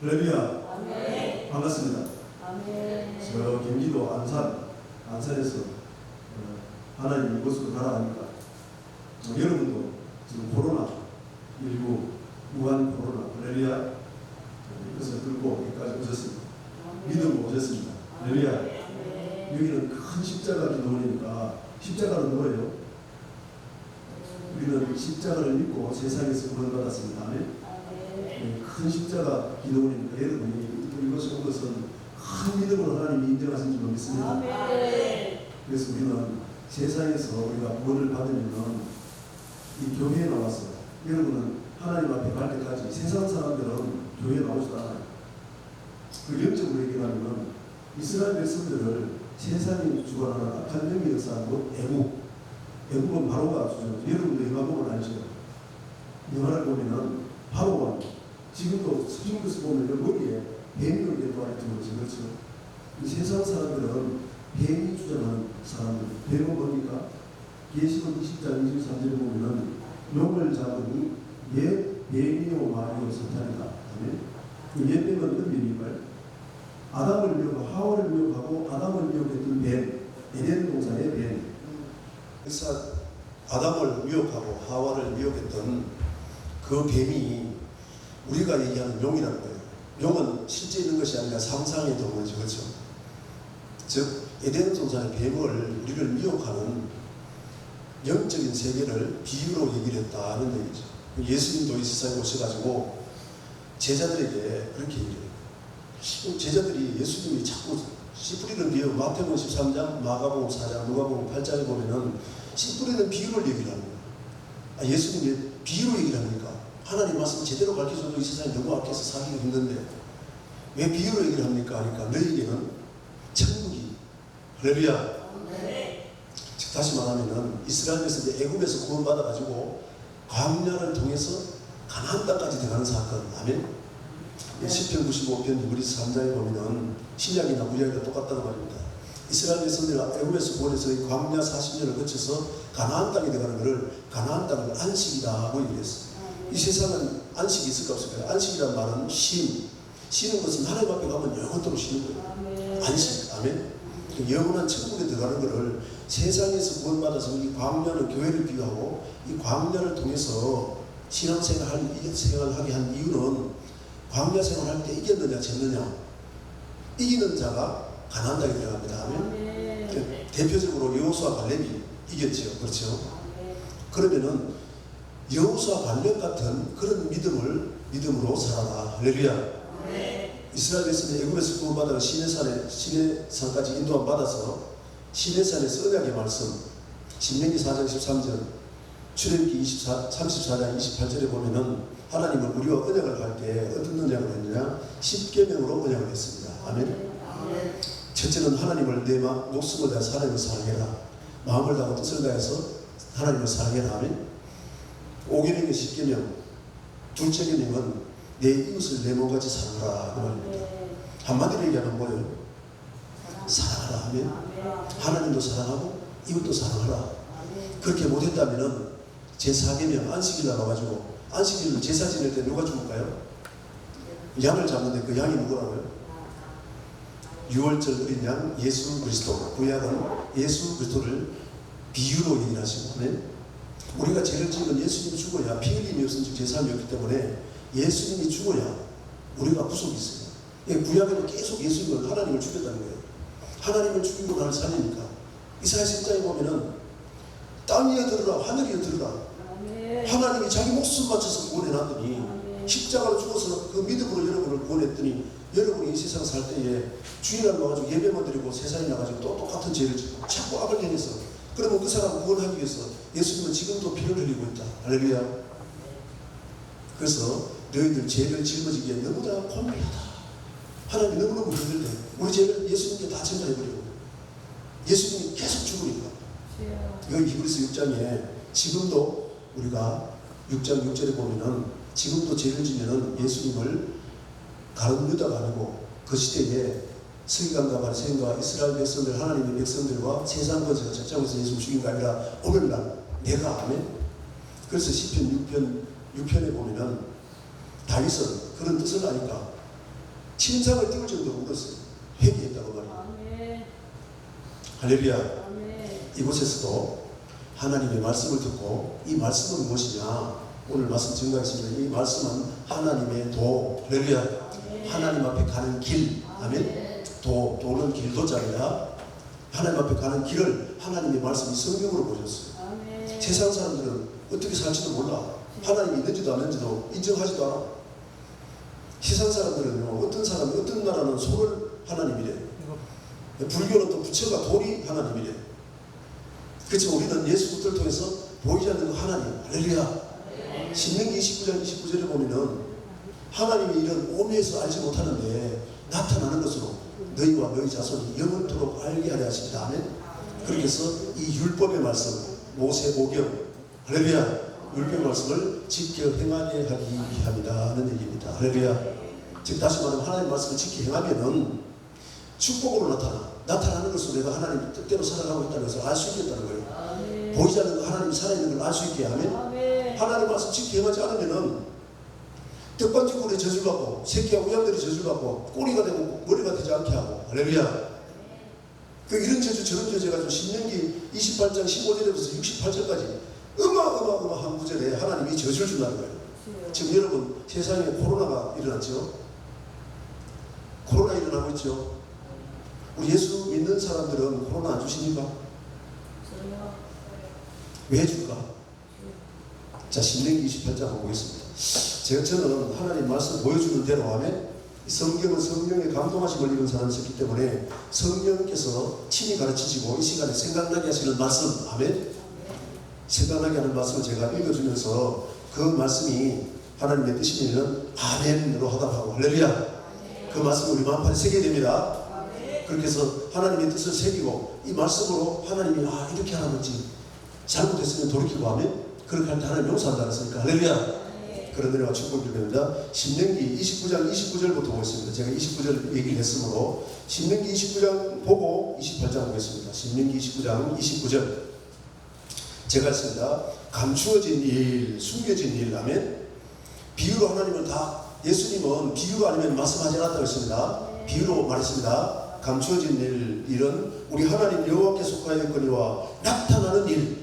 할렐루야. 아멘. 반갑습니다. 아멘. 저 경기도 안산에서 하나님 이곳으로 가라 하니까 여러분도 지금 코로나19 무한 코로나 할렐루야 이것을 들고 여기까지 오셨습니다. 믿음으로 오셨습니다. 할렐루야. 여기는 큰 십자가 기도원이니까 십자가는 뭐예요? 우리는 십자가를 믿고 세상에서 구원받았습니다. 아멘. 큰 십자가 기도원이니까 여러분이 이곳에 온 것은 큰 믿음으로 하나님이 인정하신 줄 믿습니다. 그래서 우리는 세상에서 우리가 구원을 받으면 이 교회에 나와서 여러분은 하나님 앞에 갈 때까지 세상 사람들은 교회에 나오지도 않아요. 그 영적으로 얘기하면 이스라엘 백성들을 세상이 주관하는 악한 영의 역사하고 애국은 바로가 주죠. 여러분도 영화 보면 알죠. 영화를 보면은 바로가 지금도 스프링크스 보면 머리에 뱀이 대도하에 들어오죠. 그렇죠. 이 세상 사람들은 뱀이 주장하는 사람들. 뱀은 뭡니까? 계시록 20장 23절에 보면은 용을 잡으니 옛 뱀이요 마리오 사탄이다. 그 옛 뱀은 어떤 뱀일까요? 아담을 미혹하고 하와를 미혹하고 아담을 미혹했던 뱀, 에덴 동산의 뱀. 그래서 아담을 미혹하고 하와를 미혹했던 그 뱀이 우리가 얘기하는 용이라는 거예요. 용은 실제 있는 것이 아니라 상상의 동물이죠. 그렇죠? 즉 에덴 동산의 뱀을 우리를 미혹하는 영적인 세계를 비유로 얘기를 했다는 얘기죠. 예수님도 이 세상에 오셔가지고 제자들에게 그렇게 얘기해요. 제자들이 예수님이 자꾸 씨 뿌리는 비유, 마태복음 13장, 마가복음 4장, 누가복음 8장에 보면은 씨 뿌리는 비유를 얘기를 합니다. 예수님이 비유로 얘기를 합니까? 하나님 말씀 제대로 가르쳐줘도 이 세상이 너무 악해서 살기가 힘든데 왜 비유로 얘기를 합니까? 하니까 너희에게는 천국이 할렐루야. 즉 다시 말하면은 이스라엘에서 이제 애굽에서 구원받아가지고 광야를 통해서 가나안 땅까지 들어가는 사건. 아멘. 시편 95편 우리 3장에 보면은 신약이나 구약이나 똑같다고 말입니다. 이스라엘 백성들이 애굽에서 구원해서 광야 40년을 거쳐서 가나안 땅에 들어가는 것을 가나안 땅을 안식이라고 얘기했어요. 이 세상은 안식이 있을까 없을까요? 안식이란 말은 쉬는 것은 하나님 앞에 가면 영원토록 쉬는 거예요. 안식. 아멘. 영원한 천국에 들어가는 것을 세상에서 구원받아서 이 광야는 교회를 비유하고 이 광야를 통해서 신앙생활을 하게 한 이유는 광야 생활할 때 이겼느냐 졌느냐, 이기는 자가 가나안 땅에 들어갑니다. 아멘. 대표적으로 여호수아 갈렙이 이겼죠. 그렇죠. 그러면은 여호수아 갈렙 같은 그런 믿음으로 살아라. 할렐루야. 이스라엘 백성이 애굽에서 구원받아서 시내산까지 인도함 받아서 시내산에서 언약의 말씀, 신명기 4장 13절, 출애굽기 34장 28절에 보면은 하나님은 우리와 언약을 할 때 어떤 언약을 했느냐? 10계명으로 언약을 했습니다. 아멘. 첫째는 하나님을 내 목숨을 다해서 하나님을 사랑해라. 마음을 다하고 뜻을 다해서 하나님을 사랑해라. 아멘. 5계명의 10계명. 둘째 계명은 내 이웃을 내 몸같이 사랑하라. 그 말입니다. 한마디로 얘기하면 뭐예요? 사랑하라. 아멘. 하나님도 사랑하고 이웃도 사랑하라. 그렇게 못했다면은 제4계명 안식일 나와가지고 안식일을 제사 지낼 때 누가 죽을까요? 양을 잡는데 그 양이 누구라고요? 유월절 어린 양 예수 그리스도. 구약은 예수 그리스도를 비유로 얘기를 하시고, 네? 우리가 죄를 지은 예수님이 죽어야 피 흘림이 없은 제사함이 없기 때문에 예수님이 죽어야 우리가 구속이 있어요. 구약에도 계속 예수님을 하나님을 죽였다는 거예요. 하나님을 죽이고 나를 살리니까 이사야 10장에 보면은 땅 위에 들으라 하늘에 들으라. 하나님이 자기 목숨 바쳐서 구원해놨더니 십자가로 죽어서 그 믿음으로 여러분을 구원했더니 여러분이 이 세상 살 때에 주일날 와가지고 예배만 드리고 세상에 나가지고 또 똑같은 죄를 짓고 자꾸 악을 행해서 그러면 그 사람 구원하기 위해서 예수님은 지금도 피를 흘리고 있다. 할렐루야. 그래서 너희들 죄를 짊어지기에 너무나 고민하다. 하나님이 너무너무 힘들대. 우리 죄를 예수님께 다 전가해버리고 예수님이 계속 죽으니까. 여기 히브리서 6장에 지금도 우리가 6장 6절에 보면은 지금도 죄를 지면은 예수님을 가룟 유다가 아니고 그 시대에 서기관과 바리새인과 이스라엘 백성들, 하나님의 백성들과 세상 권세가 적장에서 예수를 죽인 게 아니라 오늘날 내가. 아멘. 그래서 시편 6편에 보면은 다윗은 그런 뜻을 아니까 침상을 띄울 정도로 울었어요. 회개했다고 말이에요. 할렐루야. 이곳에서도 하나님의 말씀을 듣고 이 말씀은 무엇이냐? 오늘 말씀 증거했습니다. 이 말씀은 하나님의 도. 할렐루야. 하나님 앞에 가는 길. 아멘. 도는 길도자입니다. 하나님 앞에 가는 길을 하나님의 말씀이 성경으로 보여줬어요. 세상 사람들은 어떻게 살지도 몰라. 하나님이 있는지도 없는지도 인정하지도 않아. 세상 사람들은요, 어떤 나라는 소를 하나님이래. 불교는 또 부처가 돌이 하나님이래. 그렇지만 우리는 예수 그리스도를 통해서 보이지 않는 그 하나님. 할렐루야. 신명기 29장 29절에 보면은 하나님이 이런 오묘해서 알지 못하는데 나타나는 것으로 너희와 너희 자손이 영원토록 알게 하려 하십니다. 아멘. 그렇게 해서 이 율법의 말씀, 모세오경, 할렐루야, 율법의 말씀을 지켜 행하게 하기 위함이다는 얘기입니다. 할렐루야. 즉 다시 말하면 하나님의 말씀을 지켜 행하면은 축복으로 나타나는 것으로 내가 하나님 뜻대로 살아가고 있다는 것을 알 수 있겠다는 거예요. 보이지 않는 하나님이 살아있는 걸 알 수 있게 하면 하나님의 말씀 지켜 행하지 않으면은 떡반죽으로 저주를 받고 새끼와 우양들이 저주를 받고 꼬리가 되고 머리가 되지 않게 하고 할렐루야. 이런 저주 저런 저주 해가지고 신명기 28장 15절에서 68절까지 어마어마한 구절에 하나님이 저주를 준다는 거예요. 지금 여러분 세상에 코로나가 일어났죠. 코로나 일어나고 있죠. 우리 예수 믿는 사람들은 코로나 안 주십니까? 왜 줄까? 자, 신명기 28장 보겠습니다. 저는 하나님 말씀 보여주는 대로 하면 성경은 성령의 감동하심을 입은 사람이었기 때문에 성령께서 친히 가르치시고 이 시간에 생각나게 하시는 말씀, 아멘. 생각나게 하는 말씀을 제가 읽어주면서 그 말씀이 하나님의 뜻이면 아멘으로 하답하고 할렐루야. 그 말씀을 우리 마음판에 새겨야 됩니다. 그렇게 해서 하나님의 뜻을 새기고 이 말씀으로 하나님이 이렇게 하나는지 잘못했으면 돌이키고 하면 그렇게 할 때 하나님 용서한다 그랬으니까 할렐루야. 그런 은혜와 축복을 드립니다. 신명기 29장 29절부터 보겠습니다. 제가 29절 얘기를 했으므로 신명기 29장 보고 28장 보겠습니다. 신명기 29장 29절 제가 했습니다. 감추어진 일, 숨겨진 일 하면 비유로 하나님은 다 예수님은 비유가 아니면 말씀하지 않았다고 했습니다. 비유로 말했습니다. 감추어진 일은 우리 하나님 여호와께 속하였거니와 나타나는 일.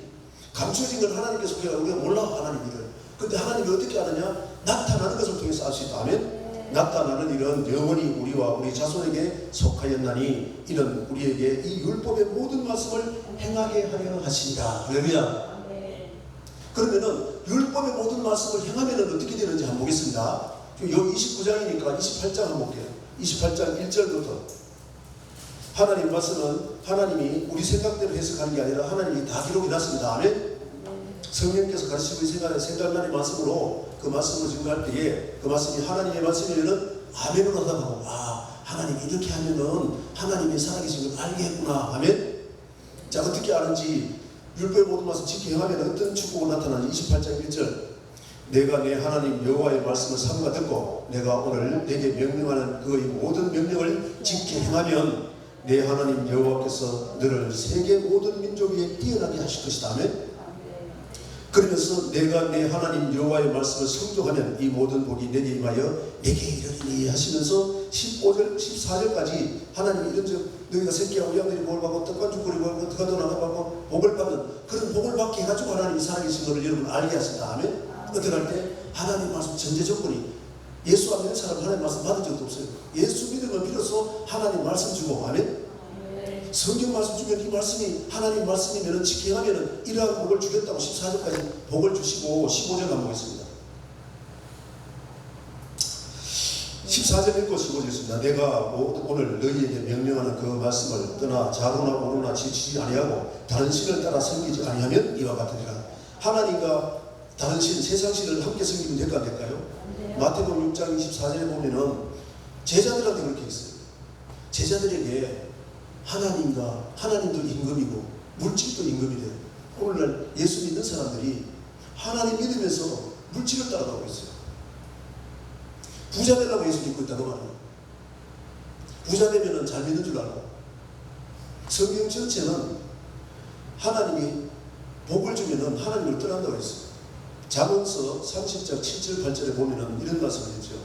감추어진 건 하나님께 속하여 우리가 몰라 하나님 일을. 근데 하나님이 어떻게 하느냐? 나타나는 것을 통해서 알 수 있다. 아멘. 나타나는 일은 영원히 우리와 우리 자손에게 속하였나니 이는 우리에게 이 율법의 모든 말씀을 행하게 하려 하신다. 할렐루야. 그러면은 율법의 모든 말씀을 행하면은 어떻게 되는지 한번 보겠습니다. 여기 29장이니까 28장 한번 볼게요. 28장 1절부터 하나님 말씀은 하나님이 우리 생각대로 해석하는 게 아니라 하나님이 다 기록해 놨습니다. 아멘. 성령께서 가르치고 생각나는 말씀으로 그 말씀을 증거할 때에 그 말씀이 하나님의 말씀이면은 아멘으로 하다가고 하나님이 이렇게 하면은 하나님이 살아계신 걸 알겠구나. 아멘. 자, 어떻게 아는지 율법의 모든 말씀 지켜 행하면 어떤 축복이 나타나는지 28장 1절 내가 내 하나님 여호와의 말씀을 삼가 듣고 내가 오늘 내게 명령하는 그의 모든 명령을 지켜 행하면 내 하나님 여호와께서 너를 세계 모든 민족 위에 뛰어나게 하실 것이다. 아멘. 그러면서 내가 내 하나님 여호와의 말씀을 성종하면 이 모든 복이 내게 임하여 내게 이르리니 하시면서 15절 14절까지 하나님이 이런 즉 너희가 새끼와 우양들이 복을 받고 떡반죽거리 복을 받고 드가도 나가고 복을 받는 그런 복을 받게 해가지고 하나님이 살아계신 것을 여러분 알게 하신다. 아멘. 어떻게 할 때 하나님 말씀 전제 조건이 예수 안 믿는 사람 하나님 말씀 받은 적도 없어요. 예수 믿으면 비로소 하나님 말씀 주고 아멘. 성경 말씀 주면 이 말씀이 하나님 말씀이면 지켜가면 이러한 복을 주겠다고 14절까지 복을 주시고 15절 한번 보겠습니다. 14절 읽고 15절 있습니다. 내가 오늘 너희에게 명령하는 그 말씀을 떠나 좌로나 우로나 지치지 아니하고 다른 신을 따라 섬기지 아니하면 이와 같으리라. 하나님과 다른 신, 세상 신을 함께 섬기면 될까 안 될까요? 마태복음 6장 24절에 보면은 제자들한테 그렇게 했어요. 제자들에게 하나님도 임금이고 물질도 임금이 돼요. 오늘날 예수 믿는 사람들이 하나님 믿으면서 물질을 따라가고 있어요. 부자 되려고 예수 믿고 있다고 말해요. 부자 되면은 잘 믿는 줄 알고. 성경 전체는 하나님이 복을 주면은 하나님을 떠난다고 했어요. 잠언서 30장 7절 8절에 보면은 이런 말씀을 했죠.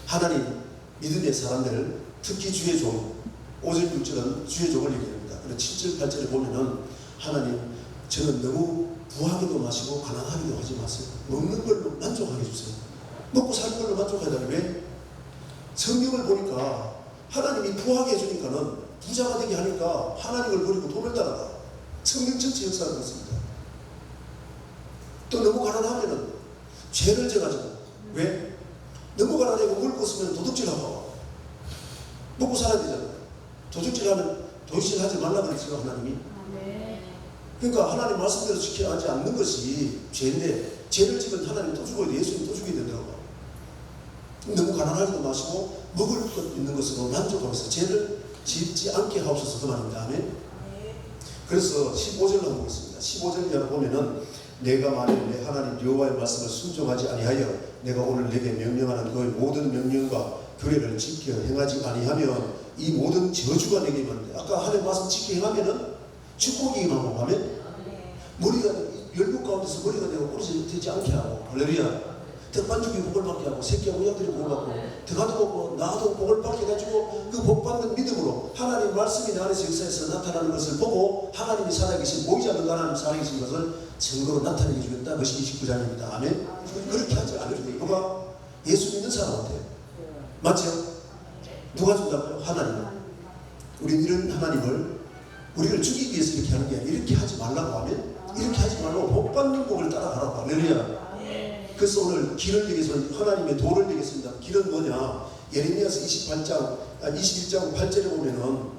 하나님 믿음의 사람들, 특히 주의 종, 5절 6절은 주의 종을 얘기합니다. 그리고 7절 8절에 보면은 하나님 저는 너무 부하기도 마시고 가난하기도 하지 마세요. 먹는 걸로 만족하게 해주세요. 먹고 사는 걸로 만족하다니 왜? 성경을 보니까 하나님이 부하게 해주니까는 부자가 되게 하니까 하나님을 버리고 돈을 따라가. 성경 전체 역사가 그렇습니다. 또 너무 가난하면은 죄를 져가지고 왜? 너무 가난하고 물고 쓰면 도둑질하고 먹고 살아야 되잖아요. 도둑질하면 도둑질하지 말라 그랬어요 하나님이. 그러니까 하나님 말씀대로 지켜야지 않는 것이 죄인데 죄를 지면 하나님 또 죽어야 돼. 예수님 또 죽어야 된다고. 너무 가난하지도 마시고 먹을 것 있는 것으로 만족하면서 죄를 짓지 않게 하옵소서 그 말입니다. 아멘. 그래서 15절로 한번 보겠습니다. 15절 이하로 보면은 내가 만일 내 하나님 여호와의 말씀을 순종하지 아니하여 내가 오늘 내게 명령하는 그의 모든 명령과 규례를 지켜 행하지 아니하면 이 모든 저주가 내게 임하는데 아까 하나님 말씀 지켜 행하면은 축복이 임하고 하면 머리가 열국 가운데서 머리가 되고 꼬리 되지 않게 하고 할렐루야. 더 반죽이 복을 받게 하고 새끼와 우양들이 복을 받고 더가도 복고 나도 복을 받게 해가지고 그 복받는 믿음으로 하나님 말씀이 내 안에서 역사에서 나타나는 것을 보고 하나님이 살아계신 보이지 않는 하나님 살아계신 것을 증거로 나타내게 주겠다. 그것이 29장입니다. 아멘. 그렇게 하지 않을 때 누가 예수 믿는 사람한테 맞죠? 누가 준다고요? 하나님. 우리는 이런 하나님을 우리를 죽이기 위해서 이렇게 하는 게 아니라 이렇게 하지 말라고 하면 이렇게 하지 말고 복받는 복을 따라가라고. 할렐루야. 그래서 오늘 길을 얘기해서 하나님의 도를 얘기했습니다. 길은 뭐냐? 예레미야서 21장 8절에 보면은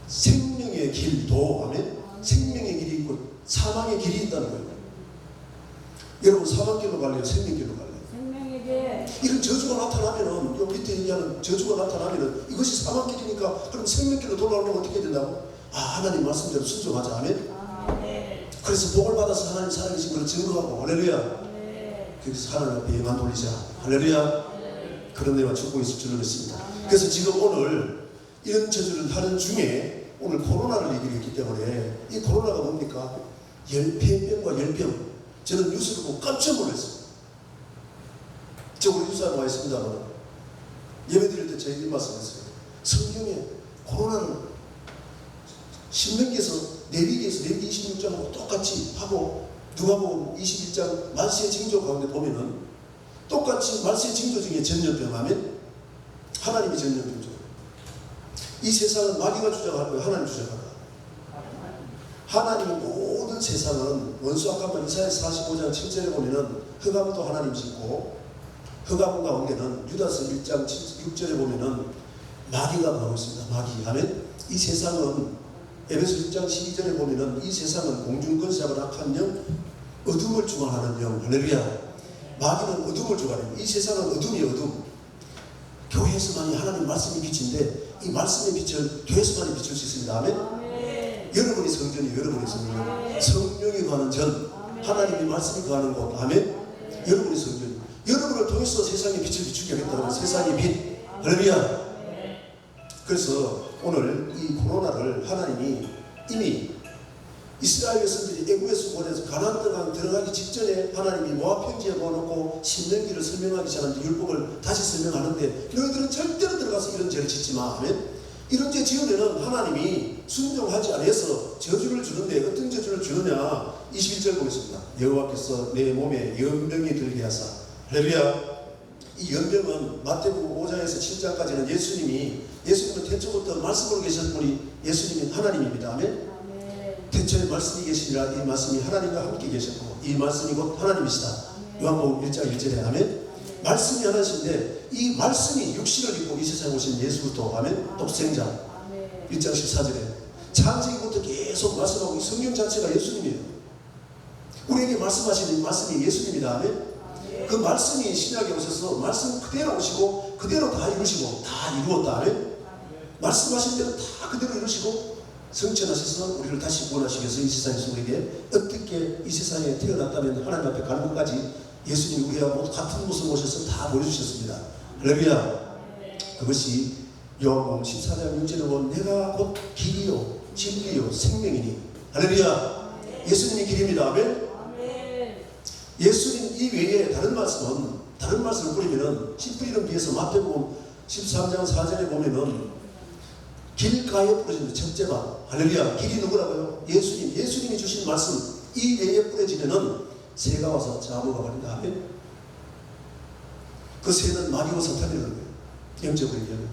생명의 길도 하면 생명의 길이 있고 사망의 길이 있다는 거예요. 여러분 사망길로 갈래요? 생명길로 갈래요? 생명의 길. 이런 저주가 나타나면은 요 밑에 얘기하는 저주가 나타나면은 이것이 사망길이니까 그럼 생명길로 돌아오면 어떻게 된다고? 아 하나님 말씀대로 순종하자. 아멘. 그래서 복을 받아서 하나님 살아계신 것을 증거하고 할렐루야. 그래서 하나님 앞에 영광 돌리자. 할렐루야. 그런 데만 죽고 있을 줄을 믿습니다. 그래서 지금 오늘 이런 저주를 하는 중에 오늘 코로나를 얘기를 했기 때문에 이 코로나가 뭡니까? 폐병과 열병. 저는 뉴스를 보고 깜짝 놀랐어요. 저 우리 뉴스에 나와 있습니다만 예배 드릴 때 제가 이 말씀했어요. 성경에 코로나를 신명기에서 내비기에서 내비기 26장하고 똑같이 하고 누가복음 21장 말세의 징조 가운데 보면은 똑같이 말세의 징조 중에 전염병 하면 하나님이 전염병이죠. 이 세상은 마귀가 주장할 거예요. 하나님 주장하라. 하나님의 모든 세상은 원수 악함만 이사야서 45장 7절에 보면은 흑암도 하나님 짓고 흑암 가운데는 유다서 1장 6절에 보면은 마귀가 나오고 있습니다. 마귀 하면 이 세상은 에베소 1장 12절에 보면은 이 세상은 공중권세자가 악한 영, 어둠을 주관하는 영. 할렐루야. 마귀는 어둠을 주관해요. 이 세상은 어둠이 어둠. 교회에서만이 하나님 말씀이 빛인데 이 말씀의 빛을 교회에서만이 비출 수 있습니다. 아멘. 여러분이 성전이에요. 여러분이 성전. 성령이 거하는 전, 하나님의 말씀이 거하는 곳. 아멘. 여러분이 성전. 여러분을 통해서 세상의 빛을 비추게 하겠다고 하는 세상의 빛. 할렐루야. 그래서 오늘 이 코로나를 하나님이 이미 이스라엘 백성들이 애굽에서 보내서 가나안 땅 들어가기 직전에 하나님이 모압 편지에 모아놓고 신명기를 설명하기 시작하는데 율법을 다시 설명하는데 너희들은 절대로 들어가서 이런 죄를 짓지 마. 아멘. 이런 죄 지으면은 하나님이 순종하지 않아서 저주를 주는데 어떤 저주를 주느냐? 21절 보겠습니다. 여호와께서 내 몸에 연병이 들게 하사. 할렐루야. 이 연병은 마태복음 5장에서 7장까지는 예수님은 태초부터 말씀으로 계셨던 분이 예수님이 하나님입니다. 아멘. 태초에 말씀이 계시니라. 이 말씀이 하나님과 함께 계셨고 이 말씀이 곧 하나님이시다. 요한복음 1장 1절에 아멘. 말씀이 하나신데 이 말씀이 육신을 입고 이 세상에 오신 예수부터 아멘. 독생자 1장 14절에 창세기부터 계속 말씀하고 이 성경 자체가 예수님이에요. 우리에게 말씀하시는 말씀이 예수님이다. 아멘. 그 말씀이 신약에 오셔서 말씀 그대로 오시고 그대로 다 이루시고 다 이루었다. 아멘. 말씀하신 대로 다 그대로 이루시고 성천하셔서 우리를 다시 구원하시기 위해서 이 세상에서 우리에게 어떻게 이 세상에 태어났다면 하나님 앞에 가는 것까지 예수님이 우리와 모두 같은 모습을 오셔서 다 보여주셨습니다. 할렐루야. 그것이 요한복음 14장 6절에 보면 내가 곧 길이요 진리요 생명이니. 할렐루야. 예수님이 길입니다. 아멘. 예수님 이 외에 다른 말씀을 뿌리면은 씨 뿌리는 비해서 마태복음 13장 4절에 보면은 길가에 뿌려지는 첫째밭. 할렐루야. 길이 누구라고요? 예수님. 예수님이 주신 말씀 이 내에 뿌려지면은 새가 와서 잡아가 버린다. 아멘. 그 새는 마귀와 사탄이라는 거예요. 영적으로 얘기하면.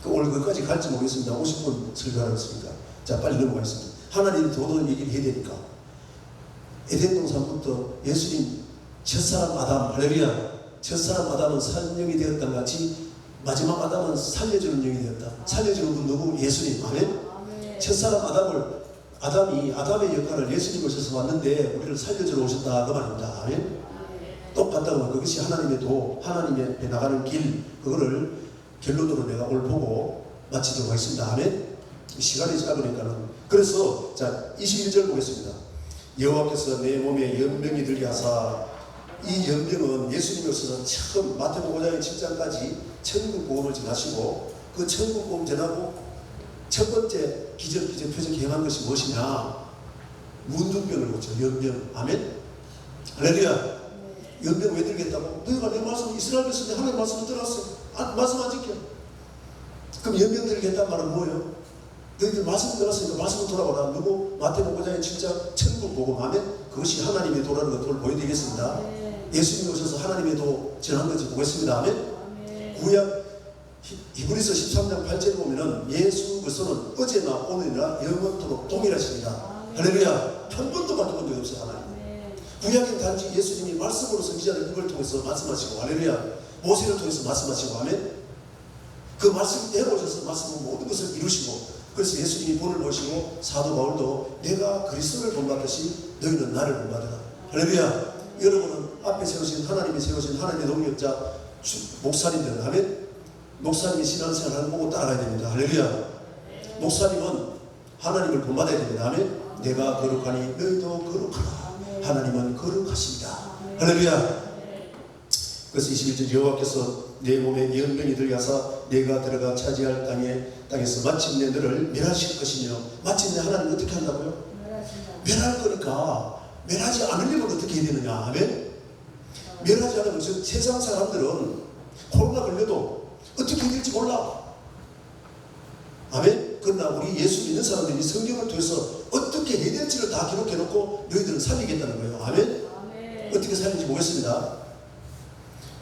오늘 거기까지 갈지 모르겠습니다. 50분 설교하고 있습니다. 자, 빨리 넘어가겠습니다. 하나님이 도덕 얘기를 해야 되니까. 에덴 동산부터 예수님 첫사람 아담, 할렐루야. 첫사람 아담은 산영이 되었던 같이 마지막 아담은 살려주는 영이 되었다. 살려주는 분 누구? 예수님. 아멘. 첫사람 아담이 아담의 역할을 예수님 오셔서 왔는데 우리를 살려주러 오셨다. 그 말입니다. 아멘. 똑같다고 그것이 하나님의 도, 하나님의 배 나가는 길, 그거를 결론으로 내가 오늘 보고 마치도록 하겠습니다. 아멘. 시간이 짧으니까는. 그래서 자 21절 보겠습니다. 여호와께서 내 몸에 연병이 들게 하사, 이 연병은 예수님이 오셔서 처음 마태복음 5장 7장까지 천국 복음을 전하시고 그 천국 복음 전하고 첫 번째 기적 표적 행한 것이 무엇이냐? 문둥병을 고쳐. 연병. 아멘. 할렐루야. 연병 왜 들겠다고? 너희가 내 말씀 이스라엘 백성들 하나님 말씀을 들었어. 말씀 안 지켜. 그럼 연병 들겠다는 말은 뭐예요? 너희들 말씀 들었으니까 말씀을 돌아오라. 누구? 마태복음 5장 7장 천국 복음. 아멘. 그것이 하나님의 도라는 것을 보여드리겠습니다. 예수님이 오셔서 하나님의 도 전한 것을 보겠습니다. 아멘. 구약 히브리서 13장 8절에 보면은 예수 그리스도는 어제나 오늘이나 영원토록 동일하십니다. 할렐루야. 한 번도 바뀐 적이 없어요. 하나님. 구약은 단지 예수님이 말씀으로 선지자를 이걸 통해서 말씀하시고, 할렐루야. 모세를 통해서 말씀하시고, 아멘. 그 말씀대로 오셔서 말씀은 모든 것을 이루시고, 그래서 예수님이 본을 보시고 사도 바울도 내가 그리스도를 본받듯이 너희는 나를 본받으라. 할렐루야. 여러분은 앞에 세우신 하나님이 세우신 하나님의 동력자 목사님들, 아멘. 목사님이 신앙생활 하는 거 보고 따라가야 됩니다. 할렐루야. 목사님은 하나님을 본받아야 됩니다. 아멘. 내가 거룩하니 너희도 거룩하라. 하나님은 거룩하십니다. 할렐루야. 그래서 21절 여호와께서 내 몸에 연병이 들게 하사 내가 들어가 차지할 땅에서 마침내 너를 멸하실 것이며, 마침내 하나님 어떻게 한다고요? 멸할 거니까 멸하지 않으려면 어떻게 해야 되느냐? 아멘. 멸하지 않으면 세상 사람들은 코로나 걸려도 어떻게 해야 될지 몰라. 아멘. 그러나 우리 예수 믿는 사람들이 성경을 통해서 어떻게 해야 될지를 다 기록해 놓고 너희들은 살리겠다는 거예요. 아멘. 어떻게 살릴지 보겠습니다.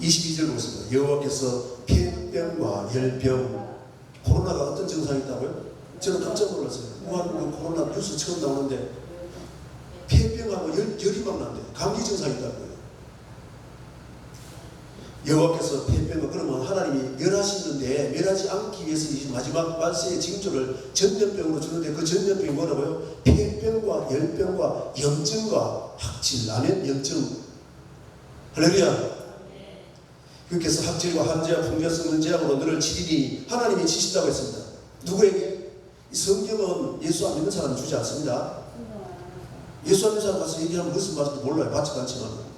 22절 보겠습니다. 여호와께서 폐병과 열병, 코로나가 어떤 증상이 있다고요? 저는 깜짝 놀랐어요. 무한 코로나 뉴스 처음 나오는데 폐병하고 열이 막 난대. 감기 증상이 있다고요. 여호와께서 폐병을, 그러면 하나님이 멸하시는데 멸하지 않기 위해서 이 마지막 만세의 징조를 전염병으로 주는데 그 전염병이 뭐라고요? 폐병과 열병과 염증과 학질. 아멘. 염증. 할렐루야. 그렇게서 학질과 한재와 풍자 썩는 재앙으로 너를 치리니 하나님이 치신다고 했습니다. 누구에게? 이 성경은 예수 안 믿는 사람은 주지 않습니다. 예수 안 믿는 사람 가서 얘기하면 무슨 말인지 몰라요. 받지도 않지만.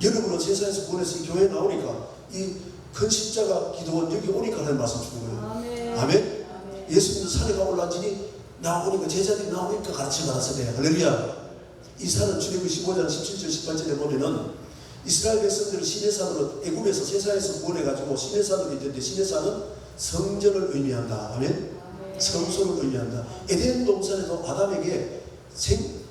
여러분은 세상에서 보내서 이 교회에 나오니까 이 큰 십자가 기도원 여기 오니까 하는 말씀 주는 거예요. 아멘. 예수님도 산에 가 올라지니 나오니까 제자들이 나오니까 가르침 받았어야 돼요. 할렐루야. 이 산은 출애굽기 15장 17절 18절에 보면은 이스라엘 백성들을 시내산으로 애굽에서 세상에서 구원해가지고 시내산으로 있는데, 시내산은 성전을 의미한다. 아멘. 성소를 의미한다. 에덴 동산에도 아담에게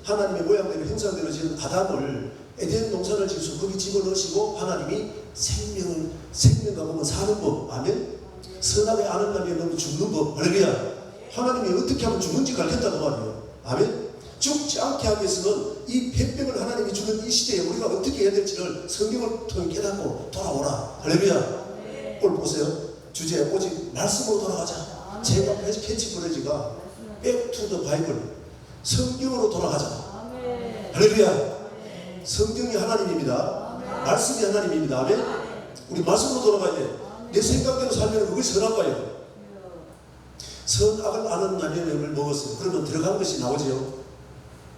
하나님의 모양대로 형상대로 지은 아담을 에덴 동산을 지어서 거기 집어넣으시고 하나님이 생명과 보면 사는 법. 아멘. 선악에 아는 남이 너무 죽는 법. 할렐루야. 하나님이 어떻게 하면 죽는지 가르쳤다고 말이에요. 아멘. 죽지 않게 하기 위해서는 이 폐병을 하나님이 주는 이 시대에 우리가 어떻게 해야 될지를 성경을 통해 깨닫고 돌아오라. 할렐루야. 오늘 보세요. 주제 오직 말씀으로 돌아가자. 제가 캐치프레이즈가 Back to the Bible. 성경으로 돌아가자. 할렐루야. 성경이 하나님입니다. 말씀이 하나님입니다. 아멘. 우리 말씀으로 돌아가야 돼. 내 생각대로 살면 그것이 선한 거예요. 선악을 아는 나무를 먹었어요. 그러면 들어간 것이 나오죠.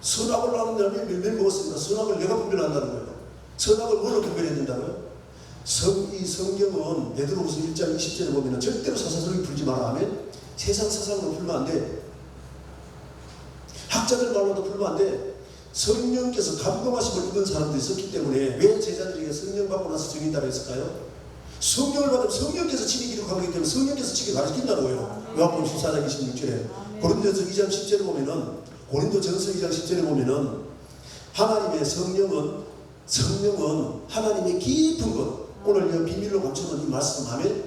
선악을 아는 나무를 몇 먹었습니다. 선악을 내가 분별한다는 거예요. 선악을 뭐로 분별해야 된다고요? 이 성경은 베드로후서 1장 20절에 보면 절대로 사사스럽게 풀지 마라. 아멘. 세상 사상으로 풀면 안 돼. 학자들 말로도 풀면 안 돼. 성령께서 감동하심을 입은 사람들이 있었기 때문에 왜 제자들에게 성령 받고 나서 정인다고 했을까요? 성령을 받으면 성령께서 친히 기록하기 때문에 성령께서 친히 가르친다는 거예요. 요한복음 14장 26절에. 고린도전서 2장 10절에 보면은, 고린도전서 2장 10절에 보면은 하나님의 성령은 하나님의 깊은 것, 오늘 이 비밀로 감춰놓은 이 말씀, 아멘,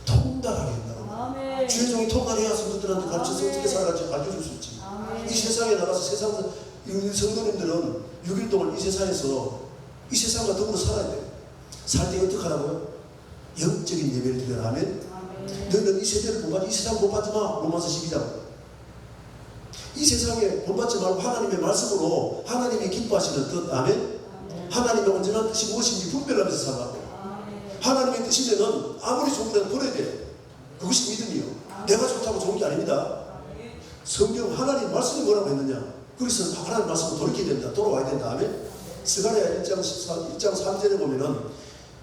통달하게 한다고. 주의 종이 통달해야 성도들한테 가르쳐서 어떻게 살아갈지 가르쳐줄 수 있지. 이 세상에 나가서 세상 성도님들은 6일 동안 이 세상과 더불어 살아야 돼. 살 때 어떻게 하라고요? 영적인 예배를 드려라. 아멘. 너희는 이 세대를 본받지, 이 세상 본받지 마. 로마서 12장. 이 세상에 본받지 말고 하나님의 말씀으로 하나님이 기뻐하시는 뜻. 아멘. 하나님의 온전한 뜻이 무엇인지 분별하면서 살라고. 하나님의 뜻이면은 아무리 좋은 데는 버려야 돼. 그것이 믿음이요. 내가 좋다고 좋은 게 아닙니다. 성경 하나님 말씀이 뭐라고 했느냐? 그래서 하나님 말씀을 돌이켜야 된다. 돌아와야 된다. 아멘. 스가랴 1장 3절에 보면은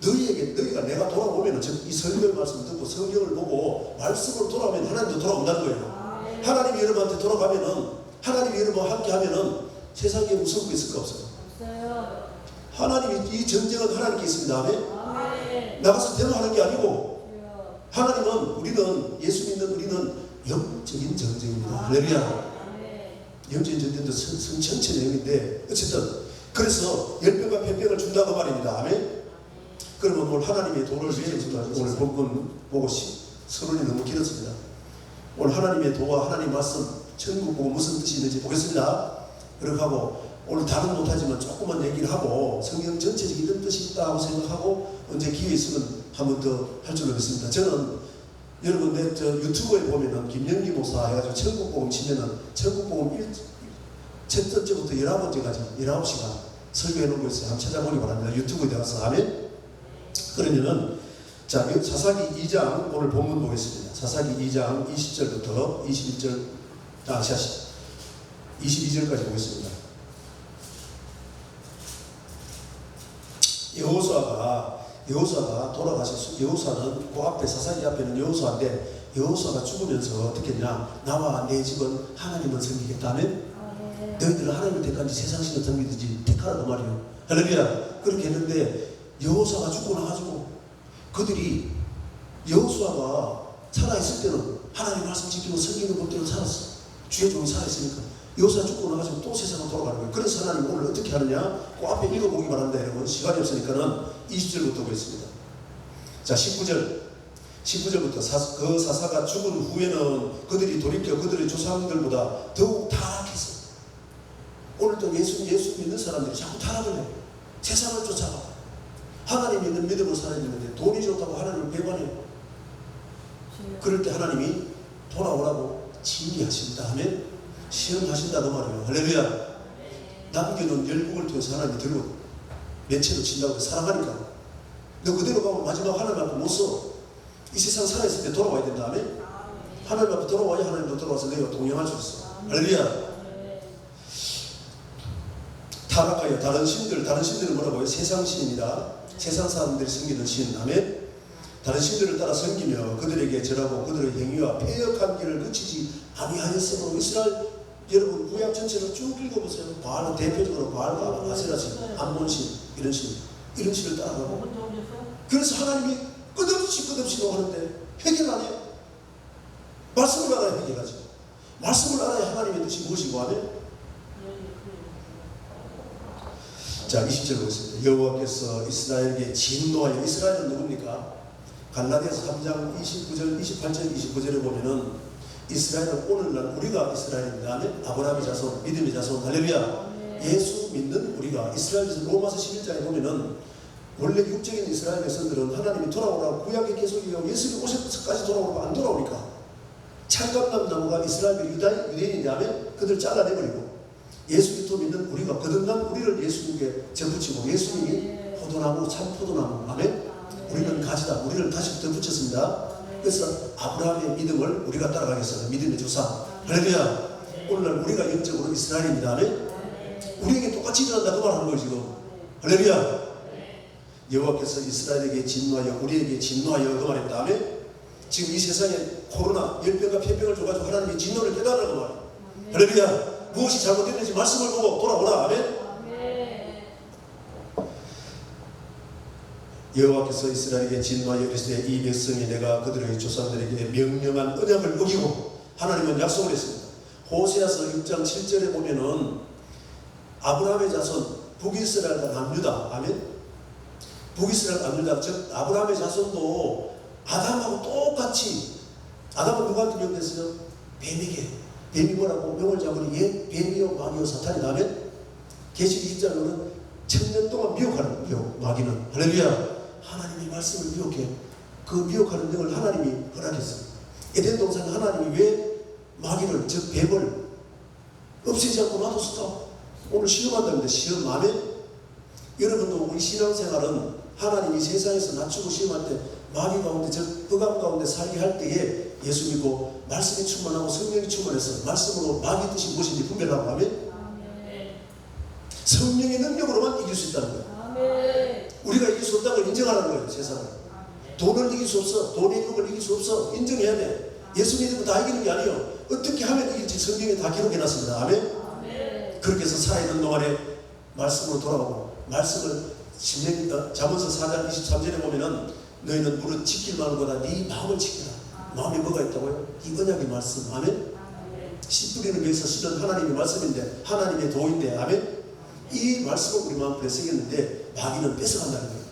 너희가 내가 돌아오면은, 즉 이 설교 말씀을 듣고 성경을 보고 말씀으로 돌아오면 하나님도 돌아온다는 거예요. 하나님이 여러분한테 돌아가면은, 하나님이 여러분과 함께 하면은 세상에 무서운 게 있을까 없어요? 하나님이, 이 전쟁은 하나님께 있습니다. 아멘. 나가서 대화하는 게 아니고, 하나님은, 우리는 예수 믿는 우리는 영적인 전쟁입니다. 할렐루야. 영적인 전쟁도 성 전체 내용인데, 어쨌든 그래서 열병과 편병을 준다고 말입니다. 아멘. 그러면 오늘 하나님의 도를 위해서 오늘 본문 보고 서론이 너무 길었습니다. 오늘 하나님의 도와 하나님 말씀, 천국 보고 무슨 뜻이 있는지 보겠습니다. 그렇게 하고 오늘 다른 못하지만 조금만 얘기를 하고 성경 전체적인 이런 뜻이 있다고 생각하고 언제 기회 있으면 한 번 더 할 줄 알겠습니다. 저는 여러분 저 유튜브에 보면은 김영기 목사 해가지고 천국복음 치면은 천국복음 첫 번째부터 19번째까지 19시간 설교해 놓은 거 있어요. 한번 찾아보기 바랍니다. 유튜브에 들어가서. 아멘. 그러면은 자, 사사기 2장 오늘 본문 보겠습니다. 사사기 2장 20절부터 21절, 22절까지 보겠습니다. 여호수아가 돌아가셨어요. 여호수아는 그 앞에 사사기 앞에는 여호수아인데 여호수아가 죽으면서 어떻게 했냐? 나와 내 집은 하나님을 섬기겠다면 너희들은 하나님을 택한지 세상신을 섬기든지 택하라고 말이에요. 할렐루야. 그렇게 했는데 여호수아가 죽고 나가지고 그들이 여호수아가 살아있을 때는 하나님 말씀 지키고 섬기는 법대로 살았어. 주의 종이 살아있으니까. 여호수아 죽고 나가지고 또 세상으로 돌아가는 거예요. 그래서 하나님 오늘 어떻게 하느냐? 그 앞에 읽어보기 바랍니다. 여러분 시간이 없으니까는 20절부터 보겠습니다. 자, 19절부터 그 사사가 죽은 후에는 그들이 돌이켜 그들의 조상들보다 더욱 타락했어. 오늘도 예수 믿는 사람들이 자꾸 타락을 해요. 세상을 쫓아가. 하나님 있는 믿음으로 살아있는데 돈이 좋다고 하나님을 배반해요. 그럴 때 하나님이 돌아오라고 징계하신다 하면 시험하신다고 말이에요. 할렐루야. 남겨놓은 열국을 통해서 하나님이 들고 매체로 친다고 사랑하니까. 너 그대로 가면 마지막 하나님 앞에 못 서. 이 세상 살아있을 때 돌아와야 된다 하면 하나님 앞에 돌아와야 하나님도 돌아와서 너희가 동행할 수 있어. 할렐루야. 타락하여 다른 신들은 뭐라고 해요? 세상 신입니다. 세상 사람들이 섬기는 신. 아멘. 다른 신들을 따라 섬기며 그들에게 절하고 그들의 행위와 패역한 길을 그치지 아니하였으므로 이스라엘 여러분 구약 전체를 쭉 읽어보세요. 바알은 대표적으로 바알과 아세라신, 암몬신 이런 신을 따라가고 그래서 하나님이 끝없이 하는데 해결 안 해요. 말씀을 알아야 해결하죠. 말씀을 알아야 하나님의 뜻이 무엇이고 하면 자 20절 보겠습니다. 여호와께서 이스라엘에게 진노하여 이스라엘은 누굽니까? 갈라디아서 3장 29절 28절 29절에 보면은 이스라엘은 오늘날 우리가 이스라엘입니다. 아브라함의 자손 믿음의 자손 할렐루야. 예수 믿는 우리가 이스라엘에서 로마서 11장에 보면은 원래 육적인 이스라엘 백성들은 하나님이 돌아오라고 구약에 계속 얘기하고 예수님이 오셔서까지 돌아오라고 안 돌아오니까 창감나무 나무가 이스라엘 유대인이라면 그들 잘라내버리고 예수 그리스도 믿는 우리가 거듭난 우리를 예수님께 접붙이고 예수님이 포도나무 참 포도나무 아멘. 우리는 가지다. 우리를 다시 덧붙였습니다. 그래서 아브라함의 믿음을 우리가 따라가겠어요. 믿음의 조상 할렐루야. 오늘날 우리가 영적으로 이스라엘입니다. 아멘. 우리에게 똑같이 일어난다 그 말하는 거예요 지금. 할렐루야. 여호와께서 이스라엘에게 진노하여 우리에게 진노하여 그 말입니다. 아멘. 지금 이 세상에 코로나 열병과 폐병을 줘가지고 하나님의 진노를 깨달으라고 말이에요. 할렐루야. 무엇이 잘못됐는지 말씀을 보고 돌아오라. 아멘. 여호와께서 이스라엘에게 진노하여 이르시되 이 백성이 내가 그들의 조상들에게 명령한 언약을 어기고 하나님은 약속을 했습니다. 호세아서 6장 7절에 보면은 아브라함의 자손 북이스라엘과 남유다, 아멘. 북이스라엘 남유다, 즉 아브라함의 자손도 아담하고 똑같이, 아담은 누구한테 명령했어요? 뱀에게. 뱀이 뭐라고 명을 잡으니 얘 뱀이요 마귀요 사탄이다, 아멘. 계시록 20장에는 1000년 동안 미혹하는 미혹, 마귀는. 할렐루야. 하나님이 말씀을 미혹해. 그 미혹하는 능을 하나님이 허락했어요. 에덴 동산에 하나님이 왜 마귀를, 즉 뱀을 없애지 않고 놔뒀을까? 오늘 시험한다는데 시험, 아멘. 여러분도 우리 신앙생활은 하나님이 세상에서 낮추고 시험할 때 마귀 가운데, 즉 흑암 가운데 살게 할 때에 예수 믿고 말씀이 충만하고 성령이 충만해서 말씀으로 마귀 뜻이 무엇인지 분별하고, 아멘. 성령의 능력으로만 이길 수 있다는 거예요. 우리가 이길 수 없다는 걸 인정하는 거예요. 세상을. 돈을 이길 수 없어. 돈의 유혹을 이길 수 없어. 인정해야 돼. 예수 믿으면 다 이기는 게 아니에요. 어떻게 하면 이길지 성경에 다 기록해놨습니다. 아멘. 그렇게 해서 살아있는 동안에 말씀으로 돌아오고, 말씀을 잠언서 4장 23절에 보면은 너희는 무릇 지킬만한 거다. 네 마음을 지켜라. 마음에 뭐가 있다고요? 이 언약의 말씀. 아멘. 씨 뿌리는 것에서 실은 하나님의 말씀인데, 하나님의 도인데, 아멘. 이 말씀을 우리 마음에 새겼는데 마귀는 뺏어간다는 거예요.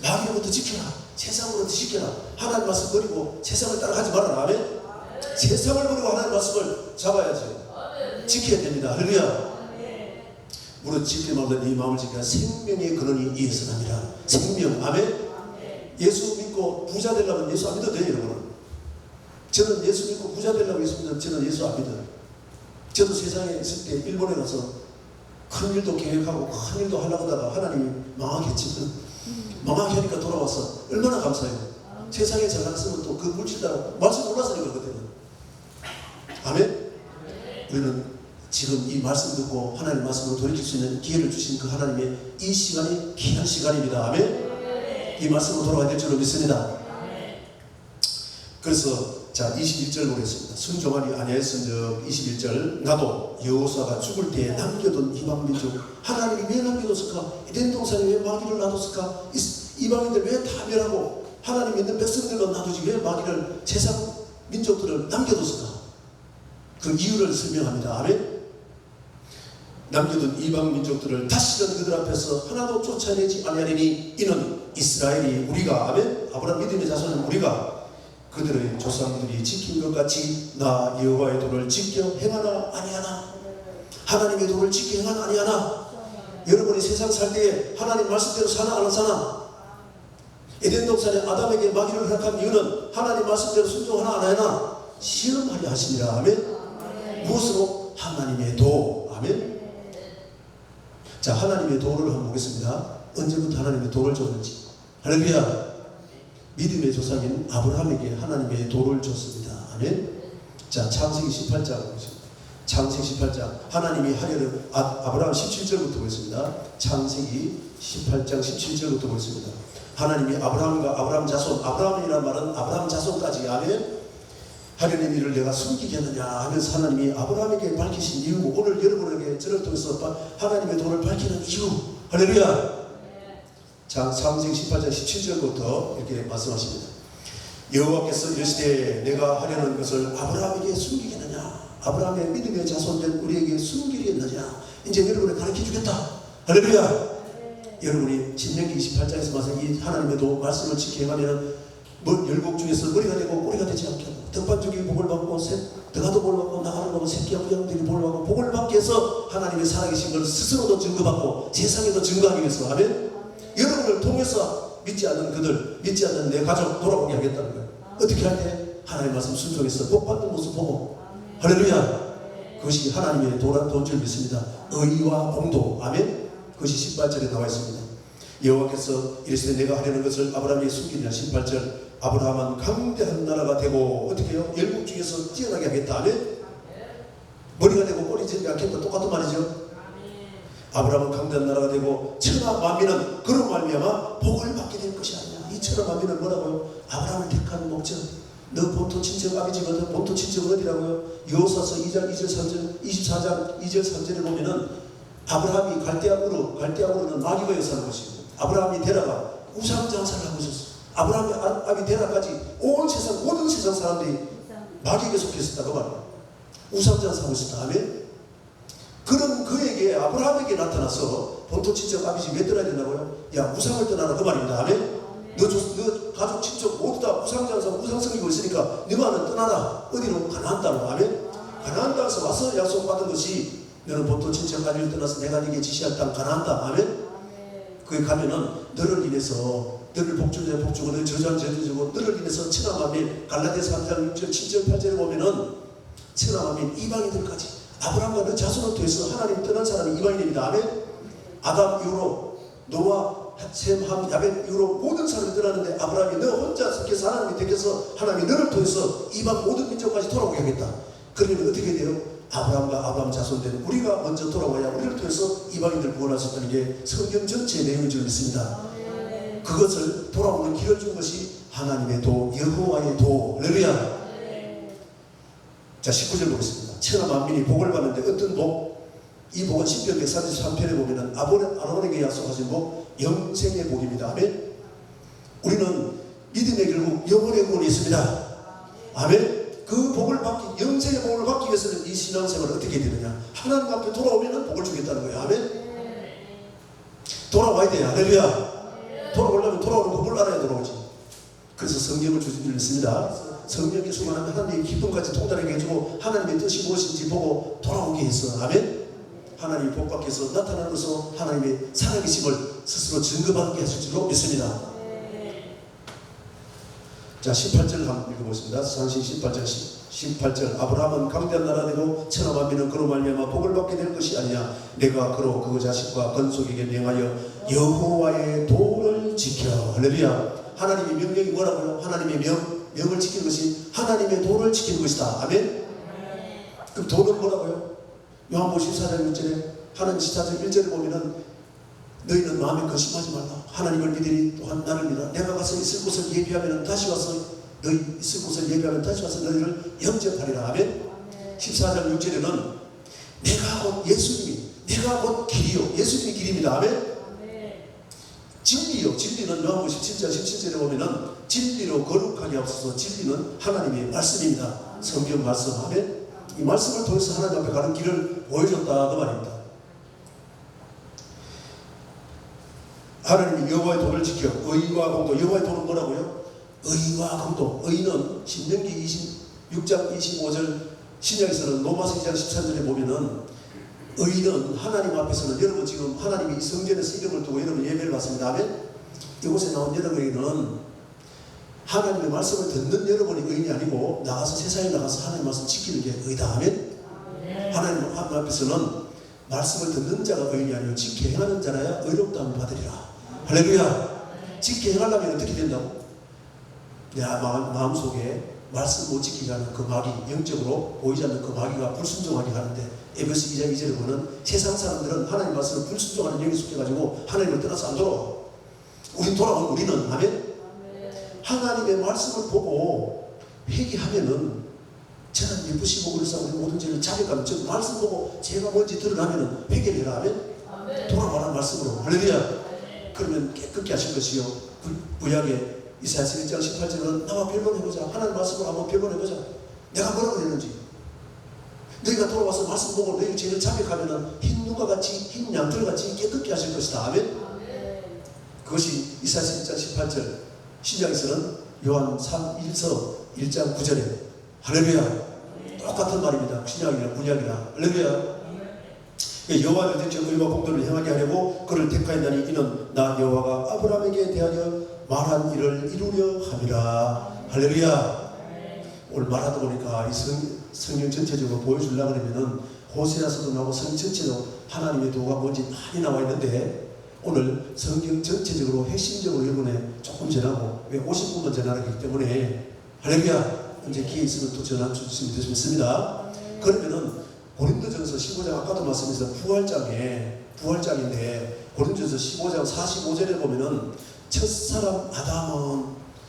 마귀로부터 지켜라. 세상으로부터 지켜라. 하나님 말씀 버리고 세상을 따라가지 말아라. 아멘. 세상을 버리고 하나님 말씀을 잡아야죠. 지켜야 됩니다. 할렐루야. 무릇 지키마다 네 마음을 지켜라. 생명의 근원이 이에서 나니라. 생명. 아멘. 예수 믿고 부자 되려면 예수 안 믿어도 돼요, 여러분. 저는 예수 믿고 부자 되려고 예수 믿어도 저는 예수 안 믿어요. 저도 세상에 있을 때 일본에 가서 큰 일도 계획하고 큰 일도 하려고 하다가 하나님이 망하겠지. 망하게 하니까 돌아와서 얼마나 감사해요. 세상에 잘 났으면 또 그 물질 따라 말씀 몰라서 그러거든요. 아멘. 우리는 지금 이 말씀 듣고 하나님 말씀으로 돌이킬 수 있는 기회를 주신 그 하나님의 이 시간이 귀한 시간입니다. 아멘. 이 말씀으로 돌아가야 될 줄로 믿습니다. 그래서 자 21절 보겠습니다. 순종하리 아니하였은즉 21절 나도 여호수아가 죽을 때에 남겨둔 이방민족 하나님이 왜 남겨뒀을까? 에덴 동산에 왜 마귀를 놔뒀을까? 이방인들 왜 다 멸하고 하나님 믿는 백성들만 놔두지 왜 마귀를 세상 민족들을 남겨뒀을까? 그 이유를 설명합니다. 아멘. 남겨둔 이방 민족들을 다시는 그들 앞에서 하나도 쫓아내지 아니하리니 이는 이스라엘이 우리가, 아멘. 아브라함 믿음의 자손은 우리가 그들의 조상들이 지킨 것 같이 나 여호와의 도를 지켜 행하나 아니하나. 하나님의 도를 지켜 행하나 아니하나. 여러분이 세상 살 때에 하나님 말씀대로 사나 안 사나. 에덴 동산에 아담에게 마귀를 허락한 이유는 하나님 말씀대로 순종하나 안 하나 시험하려 하시니라. 아멘. 무엇으로? 하나님의 도. 아멘. 자, 하나님의 도를 한번 보겠습니다. 언제부터 하나님의 도를 줬는지. 할렐루야. 믿음의 조상인 아브라함에게 하나님의 도를 줬습니다. 아멘. 자, 창세기 18장 보겠습니다. 창세기 18장 하나님이 하려는 아브라함 17절부터 보겠습니다. 창세기 18장 17절부터 보겠습니다. 하나님이 아브라함과 아브라함 자손, 아브라함이라는 말은 아브라함 자손까지, 아멘. 하려는 일을 내가 숨기겠느냐 하면서 하나님이 아브라함에게 밝히신 이유고, 오늘 여러분에게 저를 통해서 하나님의 도를 밝히는 이유. 할렐루야. 자, 창세기 18장 17절부터 이렇게 말씀하십니다. 여호와께서 이르시되 내가 하려는 것을 아브라함에게 숨기겠느냐, 아브라함의 믿음의 자손들 우리에게 숨기겠느냐, 이제 여러분을 가르쳐 주겠다. 할렐루야. 여러분이 신명기 28장에서 말씀 이 하나님의 도 말씀을 지켜가면은 열국 중에서 머리가 되고 꼬리가 되지 않게 하고, 등반족이 복을 받고 드가도 복을 받고 나가는 거고 새끼와 부양들이 복을 받고 복을 받게 해서 하나님의 살아계신 것을 스스로도 증거받고 세상에도 증거하기 위해서, 아멘. 여러분을 통해서 믿지 않는 그들, 믿지 않는 내 가족 돌아보게 하겠다는 거예요. 어떻게 할 때? 하나님의 말씀 순종해서 복 받는 모습 보고. 할렐루야. 그것이 하나님의 도란 줄 믿습니다. 의와 공도. 아멘. 그것이 18절에 나와 있습니다. 여호와께서 이르시되 내가 하려는 것을 아브라함에게 숨기느냐. 18절 아브라함은 강대한 나라가 되고 어떻게 해요? 열국 중에서 뛰어나게 하겠다. 아멘. 머리가 되고 꼬리 되지 않겠다. 똑같은 말이죠. 아브라함은 강대한 나라가 되고 천하 만민은 그런 말미암아 복을 받게 될 것이 아니냐. 이 천하 만민은 뭐라고요? 아브라함을 택한 목적. 너 본토 친척 아비지거든. 본토 친척은 어디라고요? 여호수아서 2장 2절 3절 24장 2절 3절에 보면은 아브라함이 갈대아우르는 마귀가 사는 것이고, 아브라함이 데라가 우상 장사를 하고 있었어. 아브라함의 아비 데라까지 온 세상 모든 세상 사람들이 마귀에게 속했었다 그 말이야. 우상 장사하고 있었다. 아멘. 그런 그에게 아브라함에게 나타나서 본토 친척 아비지 왜 떠나야 된다고요? 야 우상을 떠나라 그 말입니다. 아멘. 너 가족 친척 모두 다 우상 장사 우상 섬기고 있으니까 너만은 떠나라. 어디로? 가나안 땅으로. 아멘. 가나안 땅에서 와서 약속받은 것이 너는 본토 친척 아비를 떠나서 내가 네게 지시할 땅 가나안 땅. 아멘. 거기 가면은 너를 인해서 너를 복주자 복주고 너를 저주한 저주고 너를 인해서 천하만민 갈라디아서 3장 6절 7절 8절에 보면은 천하만민 이방인들까지 아브라함과 너 자손을 통해서 하나님 떠난 사람이 이방인입니다. 아멘. 아담 이후로 노아 셈, 함, 야벳 이후로 모든 사람이 떠나는데 아브라함이 너 혼자 속해서 하나님이 택해서 하나님이 너를 통해서 이방 모든 민족까지 돌아오게 하겠다. 그러면 어떻게 돼요? 아브라함과 아브라함 자손된 우리가 먼저 돌아와야 우리를 통해서 이방인들 구원할 수 있다는 게 성경 전체의 내용인 줄 믿습니다. 그것을 돌아오는 길을 준 것이 하나님의 도, 여호와의 도. 할렐루야. 자 19절 보겠습니다. 천하 만민이 복을 받는데 어떤 복? 이 복은 신편 133편에 보면은 아론에게 약속하신 복, 영생의 복입니다. 아멘. 우리는 믿음의 결국 영원의 구원이 있습니다. 아멘. 그 복을 받기, 영생의 복을 받기 위해서는 이 신앙생활을 어떻게 해야 되느냐? 하나님 앞에 돌아오면은 복을 주겠다는 거예요. 아멘. 돌아와야 돼요. 할렐루야. 돌아오려면 돌아오는 법을 알아야 돌아오지. 그래서 성경을 주시기를 했습니다. 성경에 수많은 하나님의 기쁨까지 통달하게 해주고 하나님의 뜻이 무엇인지 보고 돌아오게 했어. 아멘. 하나님이 복 받기 위해서 나타나면서 하나님의 살아계심을 스스로 증거받게 하실 줄로 믿습니다. 자 18절 한번 읽어보겠습니다. 상신 18절 아브라함은 강대한 나라 되고 천하 만민은 그로 말미암아 복을 받게 될 것이 아니냐. 내가 그로 그 자식과 건속에게 명하여 여호와의 도를 지켜. 할렐루야. 하나님의 명령이 뭐라고요? 하나님의 명을 지키는 것이 하나님의 도를 지키는 것이다. 아멘. 그럼 도는 뭐라고요? 요한복음 14장 1절에 하나님 14장 1절에 보면은 너희는 마음에 거심하지 말라. 하나님을 믿으니 또한 나를 믿어. 내가 가서 있을 곳을 예비하면 다시 와서 너희 있을 곳을 예비하면 다시 와서 너희를 영접하리라. 아멘. 14장 6절에는 내가 곧 예수님이 내가 곧 길이요. 예수님이 길입니다. 아멘. 진리요. 진리는 요한복음 17장 17절에 보면은 진리로 거룩하게 하옵소서. 진리는 하나님의 말씀입니다. 성경 말씀. 아멘. 이 말씀을 통해서 하나님 앞에 가는 길을 보여줬다 그 말입니다. 하나님이 여호와의 도를 지켜 의와 공도. 여호와의 도는 뭐라고요? 의와 공도. 의는 신명기 26장 25절 신약에서는 로마서 2장 13절에 보면은 의는 하나님 앞에서는 여러분 지금 하나님이 성전에서 이름을 두고 여러분 예배를 받습니다. 아멘. 이곳에 나온 여러분은 하나님의 말씀을 듣는 여러분이 의인이 아니고 나가서 세상에 나가서 하나님의 말씀 지키는 게 의다. 아멘. 하나님 앞에서는 말씀을 듣는 자가 의인이 아니고 지켜 행하는 자라야 의롭다함을 받으리라. 할렐루야. 지켜 행하려면 어떻게 된다고? 내 마음속에 말씀 못 지키게 하는 그 마귀, 영적으로 보이지 않는 그 마귀가 불순종하게 하는데 에베소 2장 2절에 보면 세상 사람들은 하나님 말씀을 불순종하는 영에 속해가지고 하나님을 떠나서 안 돌아와. 우리는 아멘. 하나님의 말씀을 보고 회개하면은 저는 예쁘시고 그래서 우리 모든 죄를 자백하면 저 말씀 보고 죄가 뭔지 드러나면은 회개를 해라. 아멘. 돌아와라는 말씀으로. 할렐루야. 그러면 깨끗게 하실 것이요. 구약에 이사야서 1장 18절은 나와 변론해보자. 하나님 말씀을 한번 변론해보자. 내가 뭐라고 했는지. 너희가 돌아와서 말씀 보고 너희 죄를 자백하면은 흰 누가 같이 흰 양털 같이 깨끗게 하실 것이다. 아멘. 그것이 이사야서 1장 18절. 신약에서는 요한 1서 1장 9절에 할렐루야. 똑같은 말입니다. 신약이나 구약이나. 할렐루야. 여호와를 대체 의와 공도를 행하게 하려고 그를 택하였나니 이는 나 여호와가 아브라함에게 대하여 말한 일을 이루려 함이라. 할렐루야. 오늘 말하다 보니까 이 성경 전체적으로 보여주려고 하면은 호세아서도 나오고 성경 전체로 하나님의 도가 뭔지 많이 나와 있는데 오늘 성경 전체적으로 핵심적으로 여러분에 조금 전하고 왜 50분만 전하기 때문에 할렐루야. 이제 기회 있으면 또 전화 주시면 되겠습니다. 그러면은 고린도전서 15장 아까도 말씀드렸던 부활장인데 고린도전서 15장 45절에 보면은 첫사람 아담은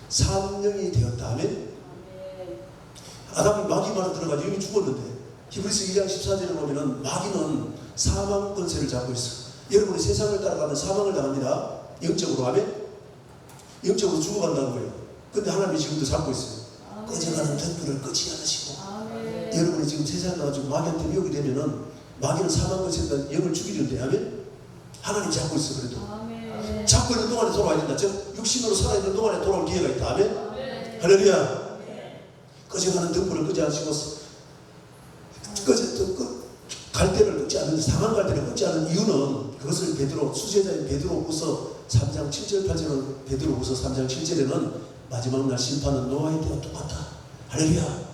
산령이 되었다. 아멘. 아담이 마귀 말을 들어가지고 이미 죽었는데 히브리서 2장 14절에 보면은 마귀는 사망 권세를 잡고 있어. 여러분이 세상을 따라가면 사망을 당합니다. 영적으로. 아멘. 영적으로 죽어간다는 거예요. 근데 하나님이 지금도 잡고 있어요. 꺼져가는 등불을 끄지 않으시고. 여러분이 지금 세상에 나가지고 마귀한테 미혹이 되면은 마귀는 사망 것에다 영을 죽이는데 하면 하나님 잡고 있어. 그래도 잡고 있는 동안에 돌아와야 된다. 즉 육신으로 살아있는 동안에 돌아올 기회가 있다. 아멘. 할렐루야. 꺼져가는 등불을 끄지 않으시고 갈대를 끄지 않는, 상한 갈대를 끄지 않은 이유는, 그것을 베드로, 수제자인 베드로후서 3장 7절 8절은, 베드로후서 3장 7절에는 마지막 날 심판은 노아의 때와 똑같다. 할렐루야.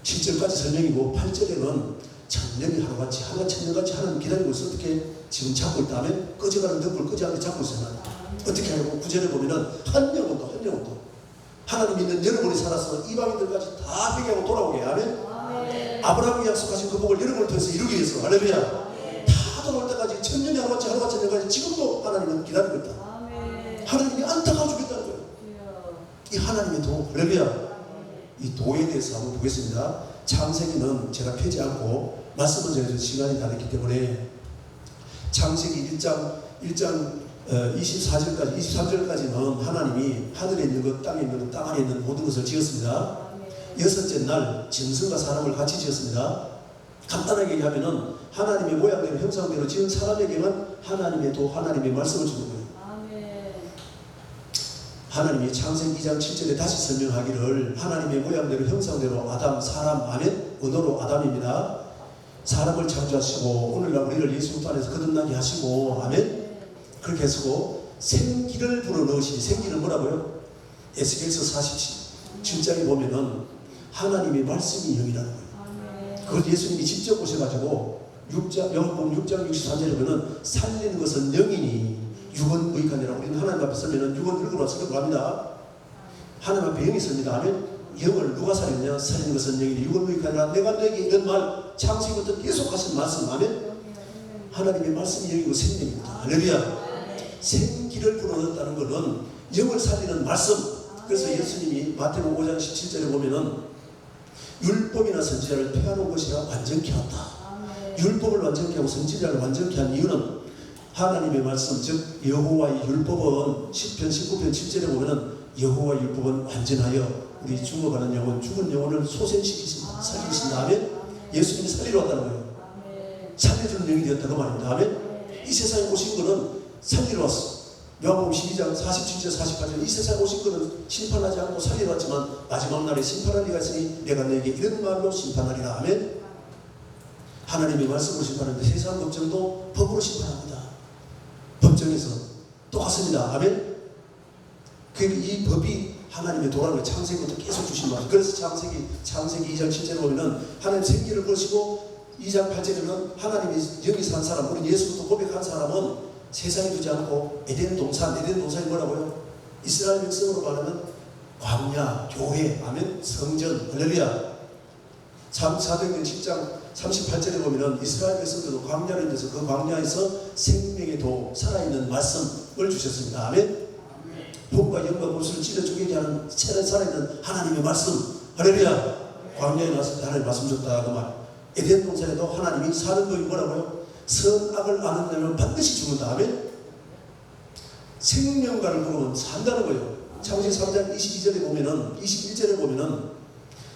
7절까지 설명이고 8절에는 천년이 하루같이, 하루가 천년같이 하나님 기다리고 있어. 어떻게 지금 잡고 있다면 꺼져가는 등불 끄지 않게 잡고 있어요. 어떻게 하냐고 9절에 보면은 한 영혼도 하나님 믿는 여러분이 살아서 이방인들까지 다 회개하고 돌아오게 하면 아브라함이 약속하신 그 복을 여러분을 통해서 이루기 위해서, 할렐루야, 다 돌아올 때까지 천년이 하루같이 천년까지 지금도 하나님은 기다리고 있다. 하나님이 안타까워 주겠다는 거예요. 이 하나님의 도, 할렐루야. 이 도에 대해서 한번 보겠습니다. 창세기는 제가 펴지 않고 말씀은 전해서 시간이 다르기 때문에 창세기 1장 24절까지 23절까지는 하나님이 하늘에 있는 것, 땅에 있는 것, 땅 안에 있는 모든 것을 지었습니다. 여섯째 날 짐승과 사람을 같이 지었습니다. 간단하게 얘기하면은 하나님의 모양대로 형상대로 지은 사람에게만 하나님의 도, 하나님의 말씀을 주는 거예요. 하나님이 창세기 2장 7절에 다시 설명하기를 하나님의 모양대로 형상대로 아담, 사람, 아멘, 언어로 아담입니다. 사람을 창조하시고 오늘날 우리를 예수 그리스도 안에서 거듭나게 하시고, 아멘, 그렇게 하시고 생기를 불어넣으시니, 생기는 뭐라고요? 에스겔서 47장에 보면은 하나님의 말씀이 영이라는 거예요. 그걸 예수님이 직접 오셔가지고 요한복음 6장 63절에 보면은 살리는 것은 영이니 육은 의관이라고. 우리는 하나님 앞에 서면은 육은 흙으로 서려고 합니다. 하나님 앞에 영이 섭니다. 아멘. 영을 누가 살리느냐? 살리는 것은 영이니 육은 의관이라. 내가 너에게 이런 말 창세기부터 계속 하신 말씀. 아멘. 하나님의 말씀이 영이고 생명입니다. 할렐루야. 생기를 불어넣었다는 것은 영을 살리는 말씀. 그래서 예수님이 마태복음 5장 17절에 보면은 율법이나 선지자를 폐하는 것이라 완전케 한다. 율법을 완전케 하고 선지자를 완전케 한 이유는 하나님의 말씀, 즉 여호와의 율법은 시편 19편 7절에 보면은 여호와의 율법은 완전하여 우리 죽어가는 영혼, 죽은 영혼을 소생시키신다, 살리신다. 아멘. 예수님이 살리러 왔다는 거예요. 살려주는 영이 되었다 그 말입니다. 아멘. 이 세상에 오신 거는 살리러 왔어. 요한복음 12장 47절 48절, 이 세상에 오신 거는 심판하지 않고 살리러 왔지만 마지막 날에 심판할 리가 있으니 내가 너에게 이런 말로 심판하리라. 아멘. 하나님의 말씀으로 심판하는데 세상 법정도 법으로 심판합니다. 법정에서 똑같습니다. 아멘. 이 법이 하나님의 도라는 걸 창세기부터 계속 주신 말이에요. 그래서 창세기 2장 7절에 보면은 하나님 생기를 거시고 2장 8절에는 하나님이 영이 산 사람, 우리 예수부터 고백한 사람은 세상에 두지 않고 에덴 동산이 뭐라고요? 이스라엘 백성으로 말하면 광야, 교회, 아멘, 성전, 할렐루야. 사도행전 10장 38절에 보면은 이스라엘 백성들도 광야를 인해서 그 광야에서 생명의 도, 살아있는 말씀을 주셨습니다. 아멘. 봄과 영과 물을 찔러 죽이게 하는 살아있는 하나님의 말씀, 할렐루야. 광야에 나왔을 때 하나님 말씀 줬다 그 말. 에덴 동산에도 하나님이 사는 법이 뭐라고요? 선악을 아는 자는 반드시 죽는다. 아멘. 생명과를 부르면 산다는 거예요. 창세기 3장 21절에 보면은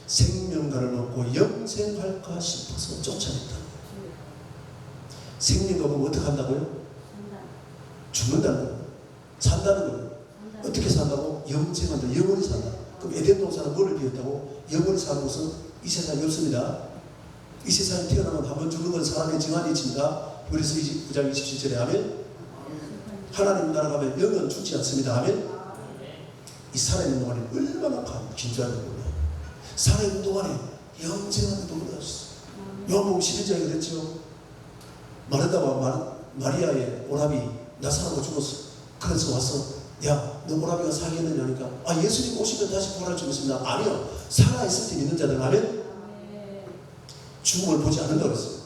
생명과를 얻고 영생할까 싶어서 쫓아냈다. 생명과 보면 어떻게 한다고요? 죽는다는 거예요. 산다는 거예요. 어떻게 산다고? 영생한다. 영원히 산다. 그럼 에덴 동산은 뭐를 비웠다고? 영원히 사는 곳은 이 세상에 없습니다. 이 세상에 태어나면 한번 죽는 건 사람의 증안이 있습니다. 그래서 29장 27절에 하면 하나님 나라 가면 영은 죽지 않습니다. 아멘. 이 살아있는 동안에 얼마나 긴장을 몰라. 살아있는 동안에 영생하는 도를 하셨어. 요한복음 11장에 그랬죠. 마르다와 마리아의 오라비 나사로가 죽었어. 그래서 와서 야, 너 오라비가 살겠느냐 하니까 아, 예수님 오시면 다시 부활할 줄 믿습니다. 아니요. 살아있을 때 믿는 자들 아멘. 죽음을 보지 않는다고 했어요.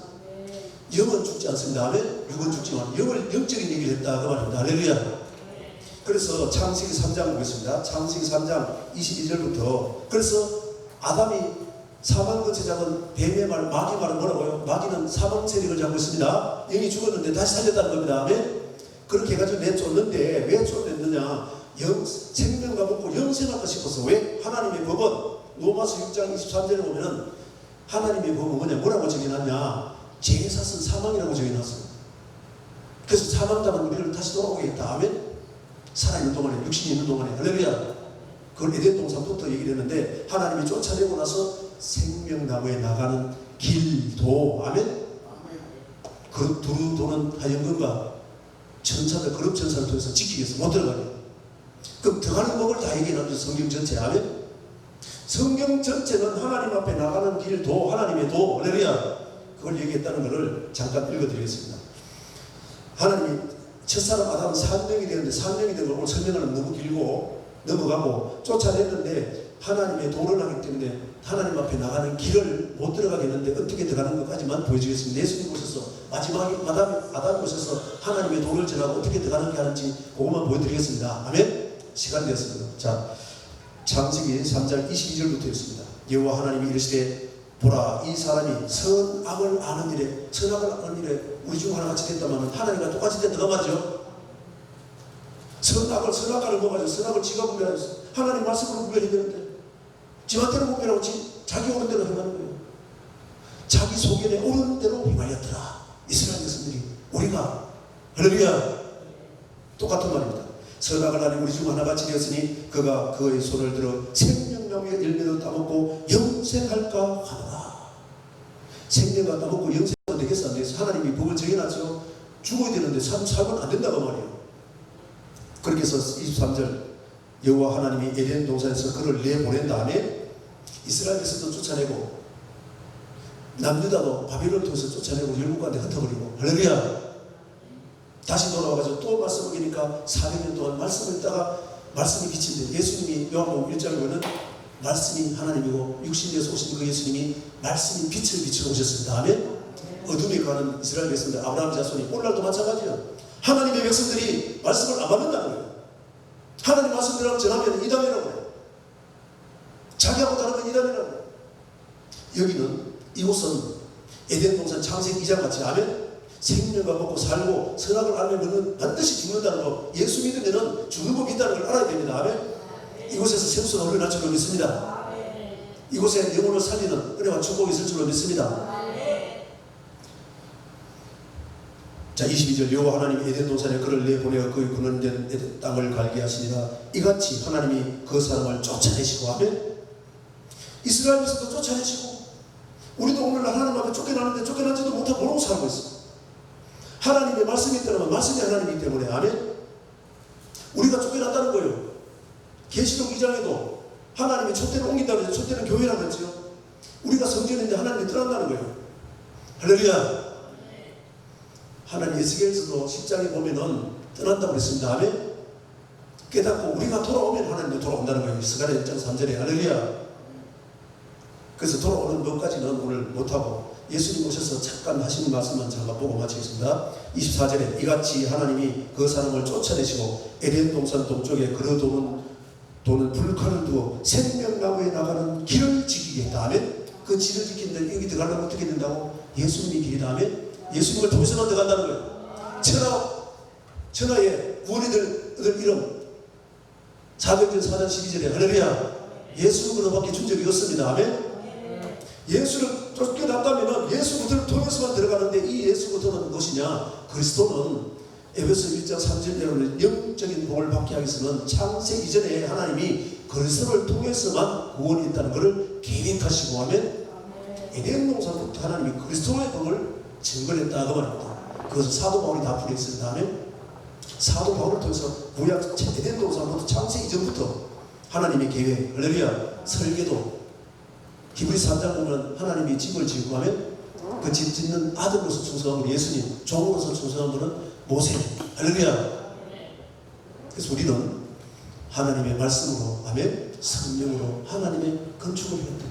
영은 죽지 않습니다. 아멘. 육은 죽지만 영적인 얘기를 했다 그 말입니다. 할렐루야. 그래서 창세기 3장 보겠습니다. 창세기 3장 22절부터 그래서 아담이 사망권세 잡은 뱀의 말, 마귀 말은 뭐라고요? 마귀는 사망 세력을 잡고 있습니다. 영이 죽었는데 다시 살렸다는 겁니다. 아멘. 그렇게 해가지고 내쫓는데 왜 쫓았느냐? 생명과 먹고 영생할까 싶어서. 왜? 하나님의 법은 로마서 6장 23절에 보면은 하나님의 법은 뭐냐? 뭐라고 정해놨냐? 제사는 사망이라고 정해놨어요. 그래서 사망자만 우리를 다시 돌아오게 했다. 아멘? 살아있는 동안에, 육신이 있는 동안에. 할렐루야. 그걸 에덴 동산부터 얘기를 했는데 하나님이 쫓아내고 나서 생명나무에 나가는 길도. 아멘? 그 두루 도는 하연금과 천사들, 거룩 천사를 통해서 지키기 위해서 못 들어가요. 그럼 들어가는 법을 다 얘기해놨죠. 성경 전체. 아멘? 성경 전체는 하나님 앞에 나가는 길도, 하나님의 도, 할렐루야, 그걸 얘기했다는 것을 잠깐 읽어드리겠습니다. 하나님이 첫사람 아담은 산명이 되는데, 산명이 된 걸 오늘 설명하는 너무 길고 넘어가고, 쫓아냈는데 하나님의 도를 하기 때문에 하나님 앞에 나가는 길을 못 들어가겠는데 어떻게 들어가는 것까지만 보여주겠습니다. 예수님 오셔서 마지막에 아담이 오셔서 하나님의 도를 전하고 어떻게 들어가는 게 하는지 그것만 보여드리겠습니다. 아멘? 시간 됐습니다. 자, 창세기 3장 22절부터 있습니다. 여호와 하나님이 이르시되 보라, 이 사람이 선악을 아는 일에, 선악을 아는 일에 우리 중 하나같이 됐다면 하나님과 똑같이 된다고 말이죠. 선악을 뭐가지고 선악을 지가 분별하였어. 하나님 말씀으로 분별해야 되는데 지맘대로 분별하고 자기 오는 대로 행하는 거예요. 자기 소견에 오는 대로 행하였더라. 이스라엘 백성들이, 우리가. 할렐루야. 똑같은 말입니다. 선악을 하니 우리 중 하나같이 되었으니 그가 그의 손을 들어 생명나무의 열매도 따먹고 영생할까 하노라. 생명을 따먹고 영생은 되겠어 안 되겠어? 하나님이 법을 정해놨죠. 죽어야 되는데 살면 안 된다고 말이에요. 그렇게 해서 23절, 여호와 하나님이 에덴 동산에서 그를 내보낸 다음에 이스라엘에서도 쫓아내고 남유다도 바벨론을 통해서 쫓아내고 열국한테 흩어버리고. 할렐루야. 다시 돌아와가지고 또 말씀을 보니까 400년 동안 말씀을 읽다가 말씀이 비친데, 예수님이 요한복음 1장에 보면 말씀이 하나님이고 육신에서 오신 그 예수님이 말씀이 빛을 비추어 오셨습니다. 아멘? 어둠에 가는 이스라엘 백성들, 아브라함 자손이 오늘날도 마찬가지예요. 하나님의 백성들이 말씀을 안 받는다는 거예요. 하나님 말씀대로 전하면 이단이라고 해요. 자기하고 다른 건 이단이라고 해요. 여기는, 이곳은 에덴 동산 창세기 2장 같이, 아멘? 생명과 먹고 살고 선악을 알면 반드시 죽는다는 거, 예수 믿으면 죽는 법이 있다는 걸 알아야 됩니다. 아멘? 이곳에서 생수가 흘러날 줄로 믿습니다. 이곳에 영혼을 살리는 은혜와 축복이 있을 줄로 믿습니다. 자, 22절, 여호와 하나님이 에덴 동산에 그를 내보내어 그의 근원된 에덴 땅을 갈게 하시니라. 이같이 하나님이 그 사람을 쫓아내시고. 아멘? 이스라엘에서도 쫓아내시고, 우리도 오늘날 하나님 앞에 쫓겨나는데 쫓겨나지도 못하고 모르고 살고 있어. 하나님의 말씀이 있다면 말씀이 하나님이기 때문에. 아멘? 우리가 쫓겨난다는 거예요. 계시록 2장에도 하나님이 촛대를 옮긴다고 해서 촛대는 교회라고 했죠. 우리가 성전인데 하나님이 떠난다는 거예요. 할렐루야. 하나님 에스겔에서도 10장에 보면은 떠난다고 그랬습니다. 아멘? 깨닫고 우리가 돌아오면 하나님도 돌아온다는 거예요. 스가랴 1장 3절에. 할렐루야. 그래서 돌아오는 것까지는 오늘 못하고 예수님 오셔서 잠깐 하시는 말씀만 잠깐 보고 마치겠습니다. 24절에 이같이 하나님이 그 사람을 쫓아내시고 에덴 동산 동쪽에 그러 도는 불칼을 두어 생명나무에 나가는 길을 지키게 했다. 아멘? 그 길을 지키는데 여기 들어가려면 어떻게 된다고? 예수님이 길이다. 아멘? 예수님을 통해서만 들어간다는 거예요. 천하의 구원이들 이름 사도행전 4장 12절에 할렐루야. 예수는 그로밖에 준 적이 없습니다. 아멘? 예수를 쫓겨났다면 예수부터를 통해서만 들어가는데, 이 예수부터는 무엇이냐? 그리스도는 에베소 1장 3절에 영적인 복을 받게 하기 위해서는 창세 이전에 하나님이 그리스도를 통해서만 구원이 있다는 것을 계획하시고. 하면 에덴 동산부터 하나님이 그리스도의 복을 증거했다 그 말입니다. 그것을 사도 바울이 다 풀이했습니다. 하면 사도 바울을 통해서 구약 에덴 동산부터 창세 이전부터 하나님의 계획, 할렐루야, 설계도. 히브리서 3장 보면 하나님이 집을 지고 하면 그 집 짓는 아들로서 충성한 분이 예수님, 종으로서 충성한 분은 모세. 할렐루야. 그래서 우리는 하나님의 말씀으로, 아멘, 성령으로 하나님의 건축을 했다.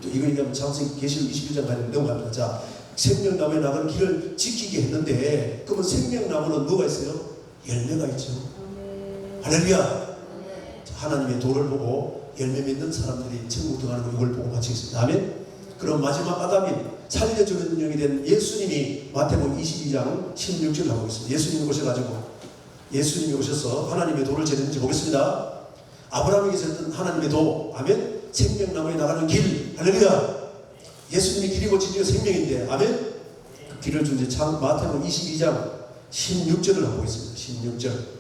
또 이거 얘기하면 창세기 계시록 21장 가면 넘어갑니다. 자, 생명나무에 나가는 길을 지키게 했는데, 그러면 생명나무는 뭐가 있어요? 열매가 있죠. 할렐루야. 하나님의 도를 보고 열매 맺는 사람들이 천국 들어가는 거, 이걸 보고 마치겠습니다. 아멘. 그럼 마지막 아담이 살려주는 영이 된 예수님이 마태복음 22장 16절 하고 있습니다. 예수님 오셔가지고 예수님이 오셔서 하나님의 도를 제대는지 보겠습니다. 아브라함에게 있었던 하나님의 도, 아멘. 생명나무에 나가는 길, 할렐루야. 예수님이 길이고 진리고 생명인데, 아멘. 그 길을 준 이제 마태복음 22장 16절을 한번 보겠습니다. 16절.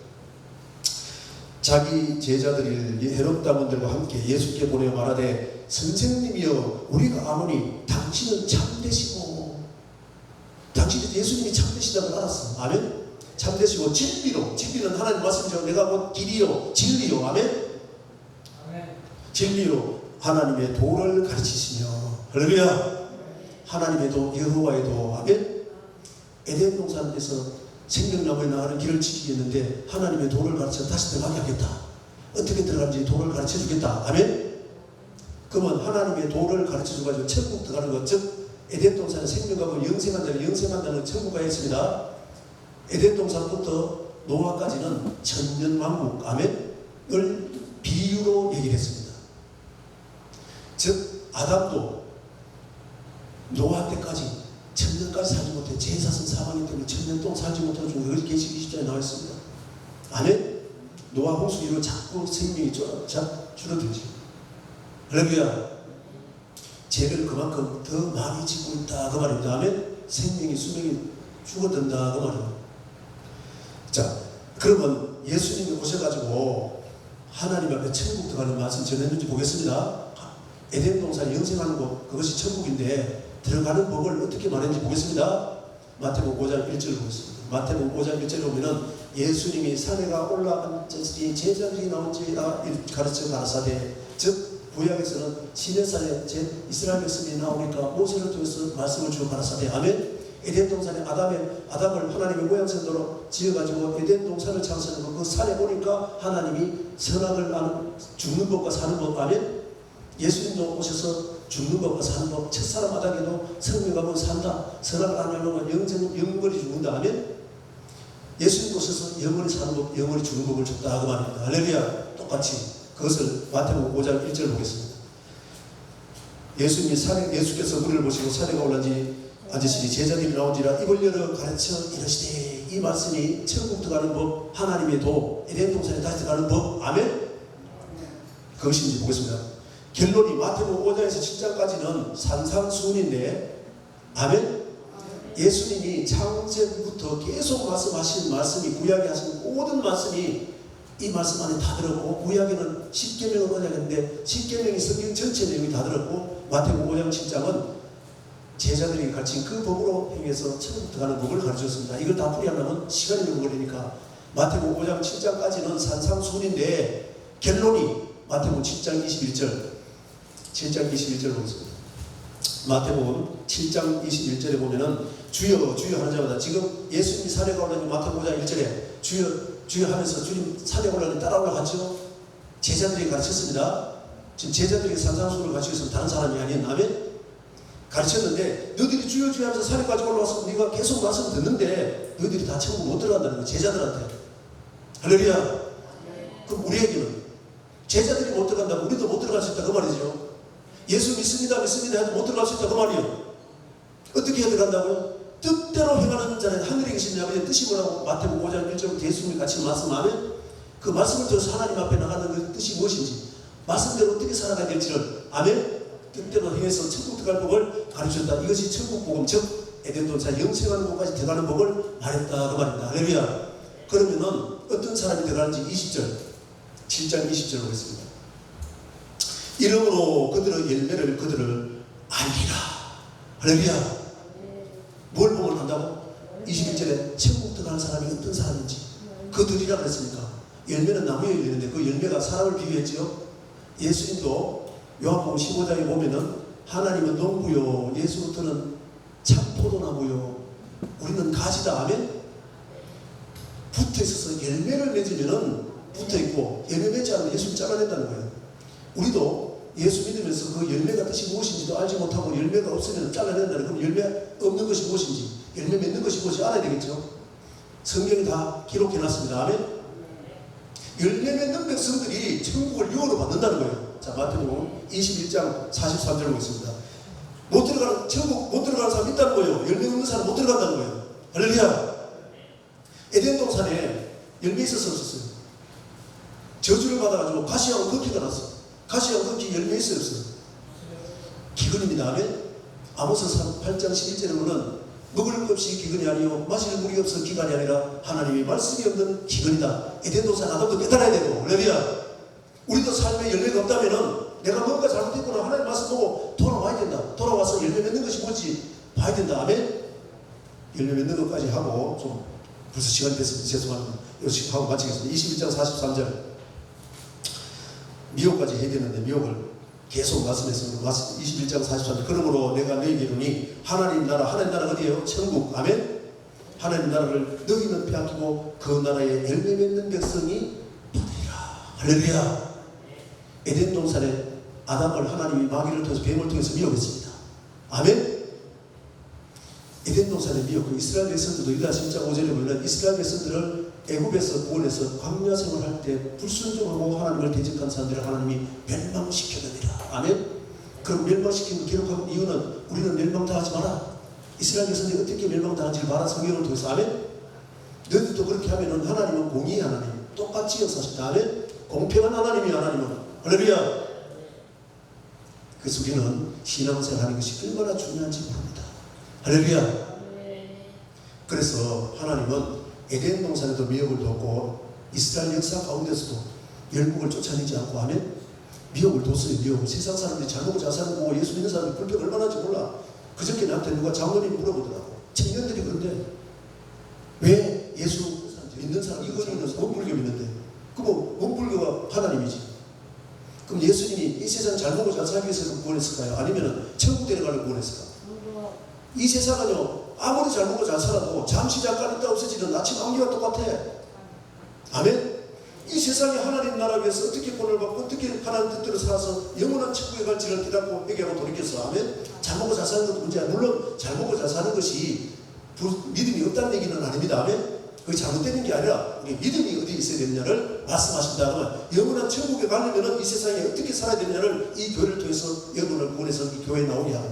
자기 제자들이 헤롯 당원들과 함께 예수께 보내어 말하되 선생님이여 우리가 아노니 당신은 참되시고, 당신이 예수님이 참되시다고 알았어. 아멘. 참되시고 진리로, 진리는 하나님 말씀이죠. 내가 곧 길이요 진리요, 아멘. 진리로 하나님의 도를 가르치시며, 할렐루야. 하나님의 도, 여호와의 도, 아멘. 에덴 동산에서 생명나무에 나가는 길을 지키겠는데 하나님의 도를 가르쳐 다시 들어가게 하겠다. 어떻게 들어가는지 도를 가르쳐 주겠다, 아멘. 그러면 하나님의 도를 가르쳐 주가지고 천국 들어가는 것, 즉 에덴 동산에 생명과 영생한다는, 영생한다는 천국가 했습니다. 에덴 동산부터 노아까지는 천년왕국, 아멘을 비유로 얘기를 했습니다. 즉 아담도 노아 때까지 천년까지 살지 못해 제사선 사망이기 때문에 천년 동안 살지 못하는 중 그것이 계시록 20장에 나와 있습니다. 아멘. 노아 홍수 이후로 자꾸 생명이 줄어들지. 할렐루야. 죄를 그만큼 더 많이 짓고 있다 그 말입니다. 아멘. 생명이 수명이 죽어든다 그 말이에요. 자, 그러면 예수님이 오셔가지고 하나님 앞에 천국 들어가는 말씀 전했는지 보겠습니다. 에덴 동산 영생하는 것, 그것이 천국인데 들어가는 법을 어떻게 말했는지 보겠습니다. 마태복음 5장 1절 보겠습니다. 마태복음 5장 1절에 보면은 예수님이 산에가 올라앉으니 제자들이 나온지라 가르쳐 가라사대, 즉 구약에서는 시내산에 이스라엘 백성이 나오니까 모세를 통해서 말씀을 주고 가라사대, 아멘. 에덴 동산에 아담을 하나님의 모양새대로 지어가지고 에덴 동산을 창설하고 그 산에 오니까 하나님이 선악을 아는 죽는 법과 사는 법, 아멘. 예수님도 오셔서 죽는 법과 사는 법, 첫사람 아담에도 성령하고 산다, 선악을 안 하려면 영원히 죽는다, 아멘. 예수님도 오셔서 영원히 사는 법, 영원히 죽는 법을 줬다 그 말입니다. 할렐루야. 똑같이 그것을 마태복음 5장 1절 보겠습니다. 예수께서 우리를 보시고 산에가 올라지 앉으시니 제자들이 나온지라 입을 열어 가르쳐 이르시되, 이 말씀이 천국 들어가는 법, 하나님의 도, 에덴 동산에 다시 들어가는 법, 아멘. 그것인지 보겠습니다. 결론이 마태복음 5장에서 7장까지는 산상수훈인데, 아멘. 예수님이 창세부터 계속 말씀하신 말씀이, 구약에 하신 모든 말씀이 이 말씀 안에 다 들었고, 구약에는 10계명을 언약인데 10계명이 성경 전체 내용이 다 들었고, 마태복음 5장 7장은 제자들이 가르친 그 법으로 행해서 천국 들어가는 법을 가르쳤습니다. 이걸 다 풀이하려면 시간이 너무 걸리니까 마태복음 5장 7장까지는 산상수훈인데, 결론이 마태복음 7장 21절 7장 21절 보겠습니다. 마태복음 7장 21절에 보면은 주여 주여 하는 자마다, 지금 예수님이 산에 올라가니 마태복음 5장 1절에 주여 주여 하면서 주님 산에 올라가니 따라 올라갔죠. 제자들이 가르쳤습니다. 지금 제자들이 산상수훈을 가르치고 있으면 다른 사람이 아닌, 아멘. 가르쳤는데 너희들이 주여 주여 하면서 산에까지 올라와서 네가 계속 말씀 듣는데 너희들이 다 천국 못 들어간다는 거예요. 제자들한테. 할렐루야. 그럼 우리에게는 제자들이 못 들어간다고 우리도 못 들어갈 수 있다 그 말이죠. 예수 믿습니다 해도 못 들어갈 수 있다 그 말이에요. 어떻게 해야 들어간다고요? 뜻대로 행하는 자는 하늘에 계신 아버지의 뜻이 뭐라고 마태복음 5장 1절부터 예수님이 같이 말씀하면 그 말씀을 들어서 하나님 앞에 나가는 그 뜻이 무엇인지, 말씀대로 어떻게 살아가야 될지를, 아멘. 뜻대로 행해서 천국 들어갈 법을 가르쳤다. 이것이 천국 복음, 즉 에덴 동산 영생하는 곳까지 들어가는 법을 말했다 그 말입니다. 할렐루야. 그러면은 어떤 사람이 들어가는지 20절 7장 20절 보겠습니다. 이름으로 그들의 열매를 그들을 알리라. 할렐루야. 뭘 보면 한다고? 21절에 천국 들어가는 사람이 어떤 사람인지 그들이라 그랬습니까? 열매는 나무에 열리는데 그 열매가 사람을 비유했지요. 예수님도 요한복음 15장에 보면은 하나님은 농부요 예수부터는 참포도나무요 우리는 가지다, 아멘. 붙어있어서 열매를 맺으면은 붙어있고, 열매 맺지 않으면 예수를 잘라낸다는 거예요. 우리도 예수 믿으면서 그 열매가 뜻이 무엇인지도 알지 못하고 열매가 없으면 잘라낸다는, 그럼 열매 없는 것이 무엇인지, 열매 맺는 것이 무엇인지 알아야 되겠죠. 성경이 다 기록해놨습니다. 아멘. 열매 맺는 백성들이 천국을 유언으로 받는다는 거예요. 자, 마태복음 21장 43절 보겠습니다. 천국 못 들어가는 사람 있다는 거예요. 열매 없는 사람 못 들어간다는 거예요. 할렐루야. 에덴 동산에 열매 있었어 없었어요? 저주를 받아가지고 가시하고 걷기가 났어. 가시하고 걷기 열매 있어요 없어요? 기근입니다. 아멘. 아모스 8장 11절에 보면 먹을 것 없이 기근이 아니요 마실 물이 없어 기간이 아니라 하나님이 말씀이 없는 기근이다. 에덴 동산 아담도 깨달아야 되고, 할렐루야. 우리도 삶에 열매가 없다면은 내가 뭔가 잘못했구나 하나님 말씀 보고 돌아와야 된다. 돌아와서 열매 맺는 것이 뭔지 봐야 된다. 아멘. 열매 맺는 것까지 하고, 좀 벌써 시간이 됐습니다. 죄송합니다. 이렇게 하고 마치겠습니다. 21장 43절. 미혹까지 해야 되는데 미혹을 계속 말씀했습니다. 21장 43절. 그러므로 내가 너희에게 이르니 하나님 나라 어디예요? 천국. 아멘. 하나님 나라를 너희는 빼앗기고 그 나라에 열매 맺는 백성이 받으리라. 할렐루야. 에덴 동산에 아담을 하나님이 마귀를 통해서 뱀을 통해서 미혹했습니다. 아멘. 에덴 동산에 미혹고 이스라엘 백성들도 유다 10장 5절에 보면 이스라엘 백성들을 애굽에서 구원해서 광야 생활할 때 불순종하고 하나님을 대적한 사람들을 하나님이 멸망시켜드리라. 아멘. 그럼 멸망시킨 기록한 이유는 우리는 멸망당하지 마라. 이스라엘 백성들이 어떻게 멸망당한지를 말한 성경을 통해서. 아멘. 너희들도 그렇게 하면은 하나님은 공의의 하나님, 똑같이 역사하신다. 아멘. 공평한 하나님이 하나님은. 할렐루야. 그래서 우리는 신앙생활하는 것이 얼마나 중요한지 모릅니다. 할렐루야. 그래서 하나님은 에덴 동산에도 미혹을 뒀고 이스라엘 역사 가운데서도 열국을 쫓아내지 않고 하면 미혹을 뒀어요. 미혹을. 세상 사람들이 잘 먹고 잘 사는 거고 예수 믿는 사람들이 불평 얼마나 하는지 몰라. 그저께 나한테 누가 장로님이 물어보더라고. 청년들이 그런데 왜 예수 믿는 사람 이거는 원불교 믿는데 그럼 원불교가 하나님이지. 그럼 예수님이 이 세상 잘 먹고 잘 살기 위해서 구원했을까요? 아니면 천국 데려가려고 구원했을까? 이 세상은요 아무리 잘 먹고 잘 살아도 잠시 잠깐 있다 없어지는 아침 안개와 똑같아. 아멘. 이 세상에 하나님 나라 위해서 어떻게 구원을 받고 어떻게 하나님 뜻대로 살아서 영원한 천국에 갈지를 깨닫고 회개하고 돌이켰어. 아멘. 잘 먹고 잘 사는 것도 문제야. 물론 잘 먹고 잘 사는 것이 믿음이 없다는 얘기는 아닙니다. 아멘. 그게 잘못되는 게 아니라 우리 믿음이 어디 있어야 되느냐를 말씀하신다면 영원한 천국에 가려면 이 세상에 어떻게 살아야 되느냐를 이 교회를 통해서 여러분을 구원해서 이 교회에 나오냐,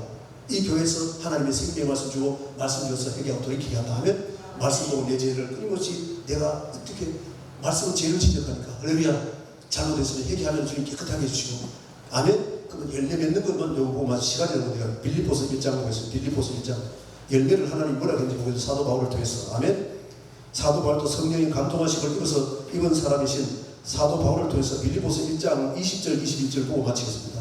이 교회에서 하나님의 생명의 말씀 주고 말씀 주어서 회개하고 돌이키게 한다 하면 말씀 보고 내 죄를 끊임없이 내가 어떻게 말씀은 죄를 지적하니까 할렐루야. 잘못했으면 회개하면 주님 깨끗하게 해주시고 아멘. 그러면 열매 맺는 것만 요거 보면 시간이 되는 빌립보서 1장 보겠습니다. 빌립보서 1장 열매를 하나님 뭐라 그런지 보겠습니다. 사도 바울을 통해서 아멘. 사도 바울도 성령의 감동하심을 입은 사람이신 사도 바울을 통해서 빌립보서 1장 20절 21절 보고 마치겠습니다.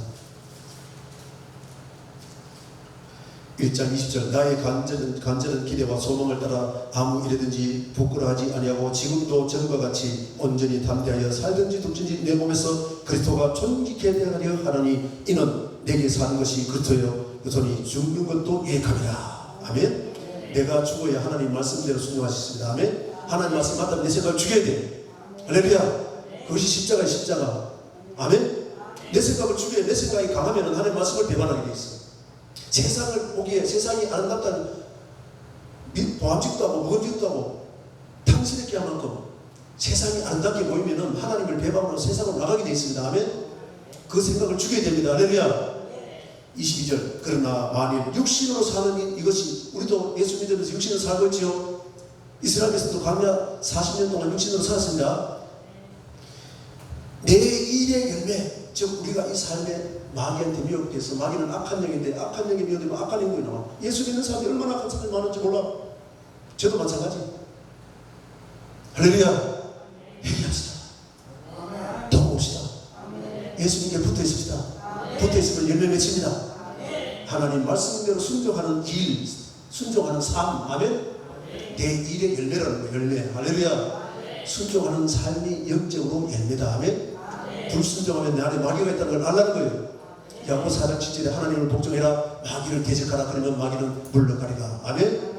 1장 20절 나의 간절한 기대와 소망을 따라 아무 일에든지 부끄러워하지 아니하고 지금도 전과 같이 온전히 담대하여 살든지 죽든지 내 몸에서 그리스도가 존귀케 되하려 하나니 이는 내게 사는 것이 그리스도요 그러니 죽는 것도 유익함이라. 아멘. 내가 죽어야 하나님 말씀대로 순종하셨습니다. 아멘. 하나님 말씀 맞다면 내 생각을 죽여야 돼. 할렐루야. 그것이 십자가의 십자가. 아멘. 내 생각을 죽여야 내 생각이 강하면 하나님 말씀을 배반하게 돼 있어. 세상을 보기에 세상이 아름답다는 보암직도 하고 먹은직도 하고 탕스럽게 할 만큼 세상이 아름답게 보이면 하나님을 배반하고 세상으로 나가게 돼 있습니다. 아멘. 그 생각을 죽여야 됩니다. 할렐루야. 22절 그러나 만일 육신으로 사는 이것이 우리도 예수 믿으면서 육신으로 살고 있지요. 이스라엘에서도 광야 40년 동안 육신으로 살았습니다. 내 일의 열매 즉 우리가 이 삶에 마귀한테 미혹돼서 마귀는 악한 영인데 악한 영에 미혹되면 악한 영이 나와. 예수 믿는 사람이 얼마나 악한 사람이 많은지 몰라. 저도 마찬가지. 할렐루야. 회개합시다. 도움옵시다. 예수님께 붙어있읍시다. 붙어있으면 열매 맺힙니다. 하나님 말씀대로 순종하는 길, 순종하는 삶. 아멘. 내 일의 열매라는 거예요. 열매. 할렐루야. 순종하는 삶이 영적으로 열매다. 아멘. 불순종하면 내 안에 마귀가 있다는 걸 알라는 거예요. 야고보 4장 7절에 하나님을 복종해라. 마귀를 대적하라. 그러면 마귀는 물러가리라. 아멘.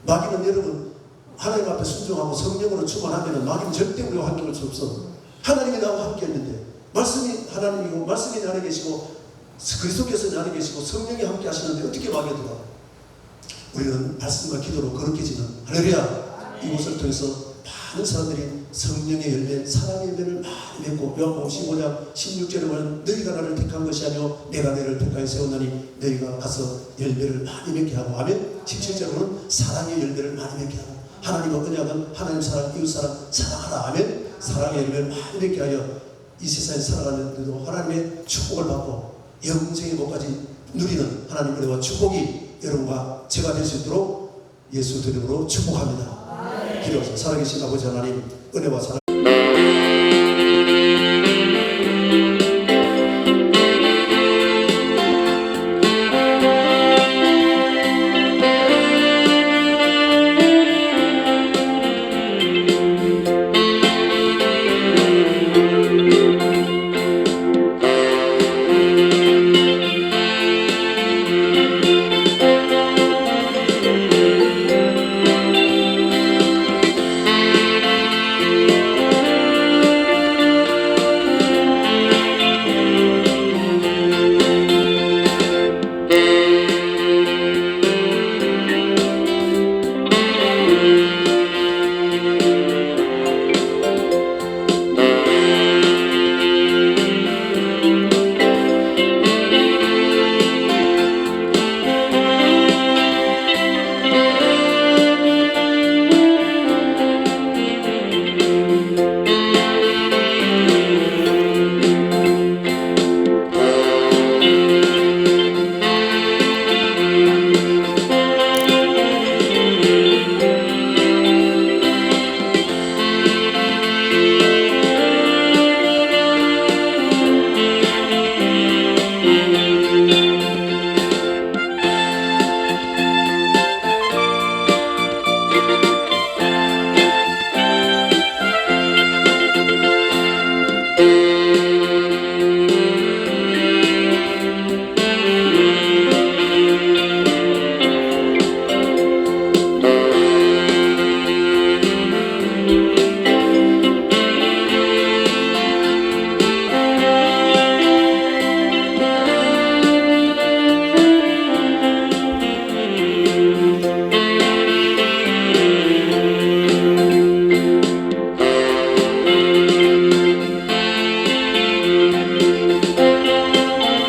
마귀는 여러분 하나님 앞에 순종하고 성령으로 충만하면 마귀는 절대 우리와 함께 할 수 없어. 하나님이 나와 함께 했는데 말씀이 하나님이고 말씀이 내 안에 계시고 그리스도께서 내 안에 계시고 성령이 함께 하시는데 어떻게 마귀가 들어와? 우리는 말씀과 기도로 거룩해지는 할렐루야. 이곳을 통해서 많은 사람들이 성령의 열매, 사랑의 열매를 많이 맺고 요한복음 15장 16절에 보면 너희가 나를 택한 것이 아니요 내가 너희를 택하여 세웠나니 너희가 가서 열매를 많이 맺게 하고 아멘. 17절에 보면 사랑의 열매를 많이 맺게 하고 하나님의 언약은 하나님 사랑, 이웃 사랑, 사랑하라. 아멘. 사랑의 열매를 많이 맺게 하여 이 세상에 살아가는데도 하나님의 축복을 받고 영생의 복까지 누리는 하나님의 은혜와 축복이 여러분과 제가 될 수 있도록 예수 이름으로 축복합니다. 기도하시고 살아계신 아버지 하나님, 은혜와 사랑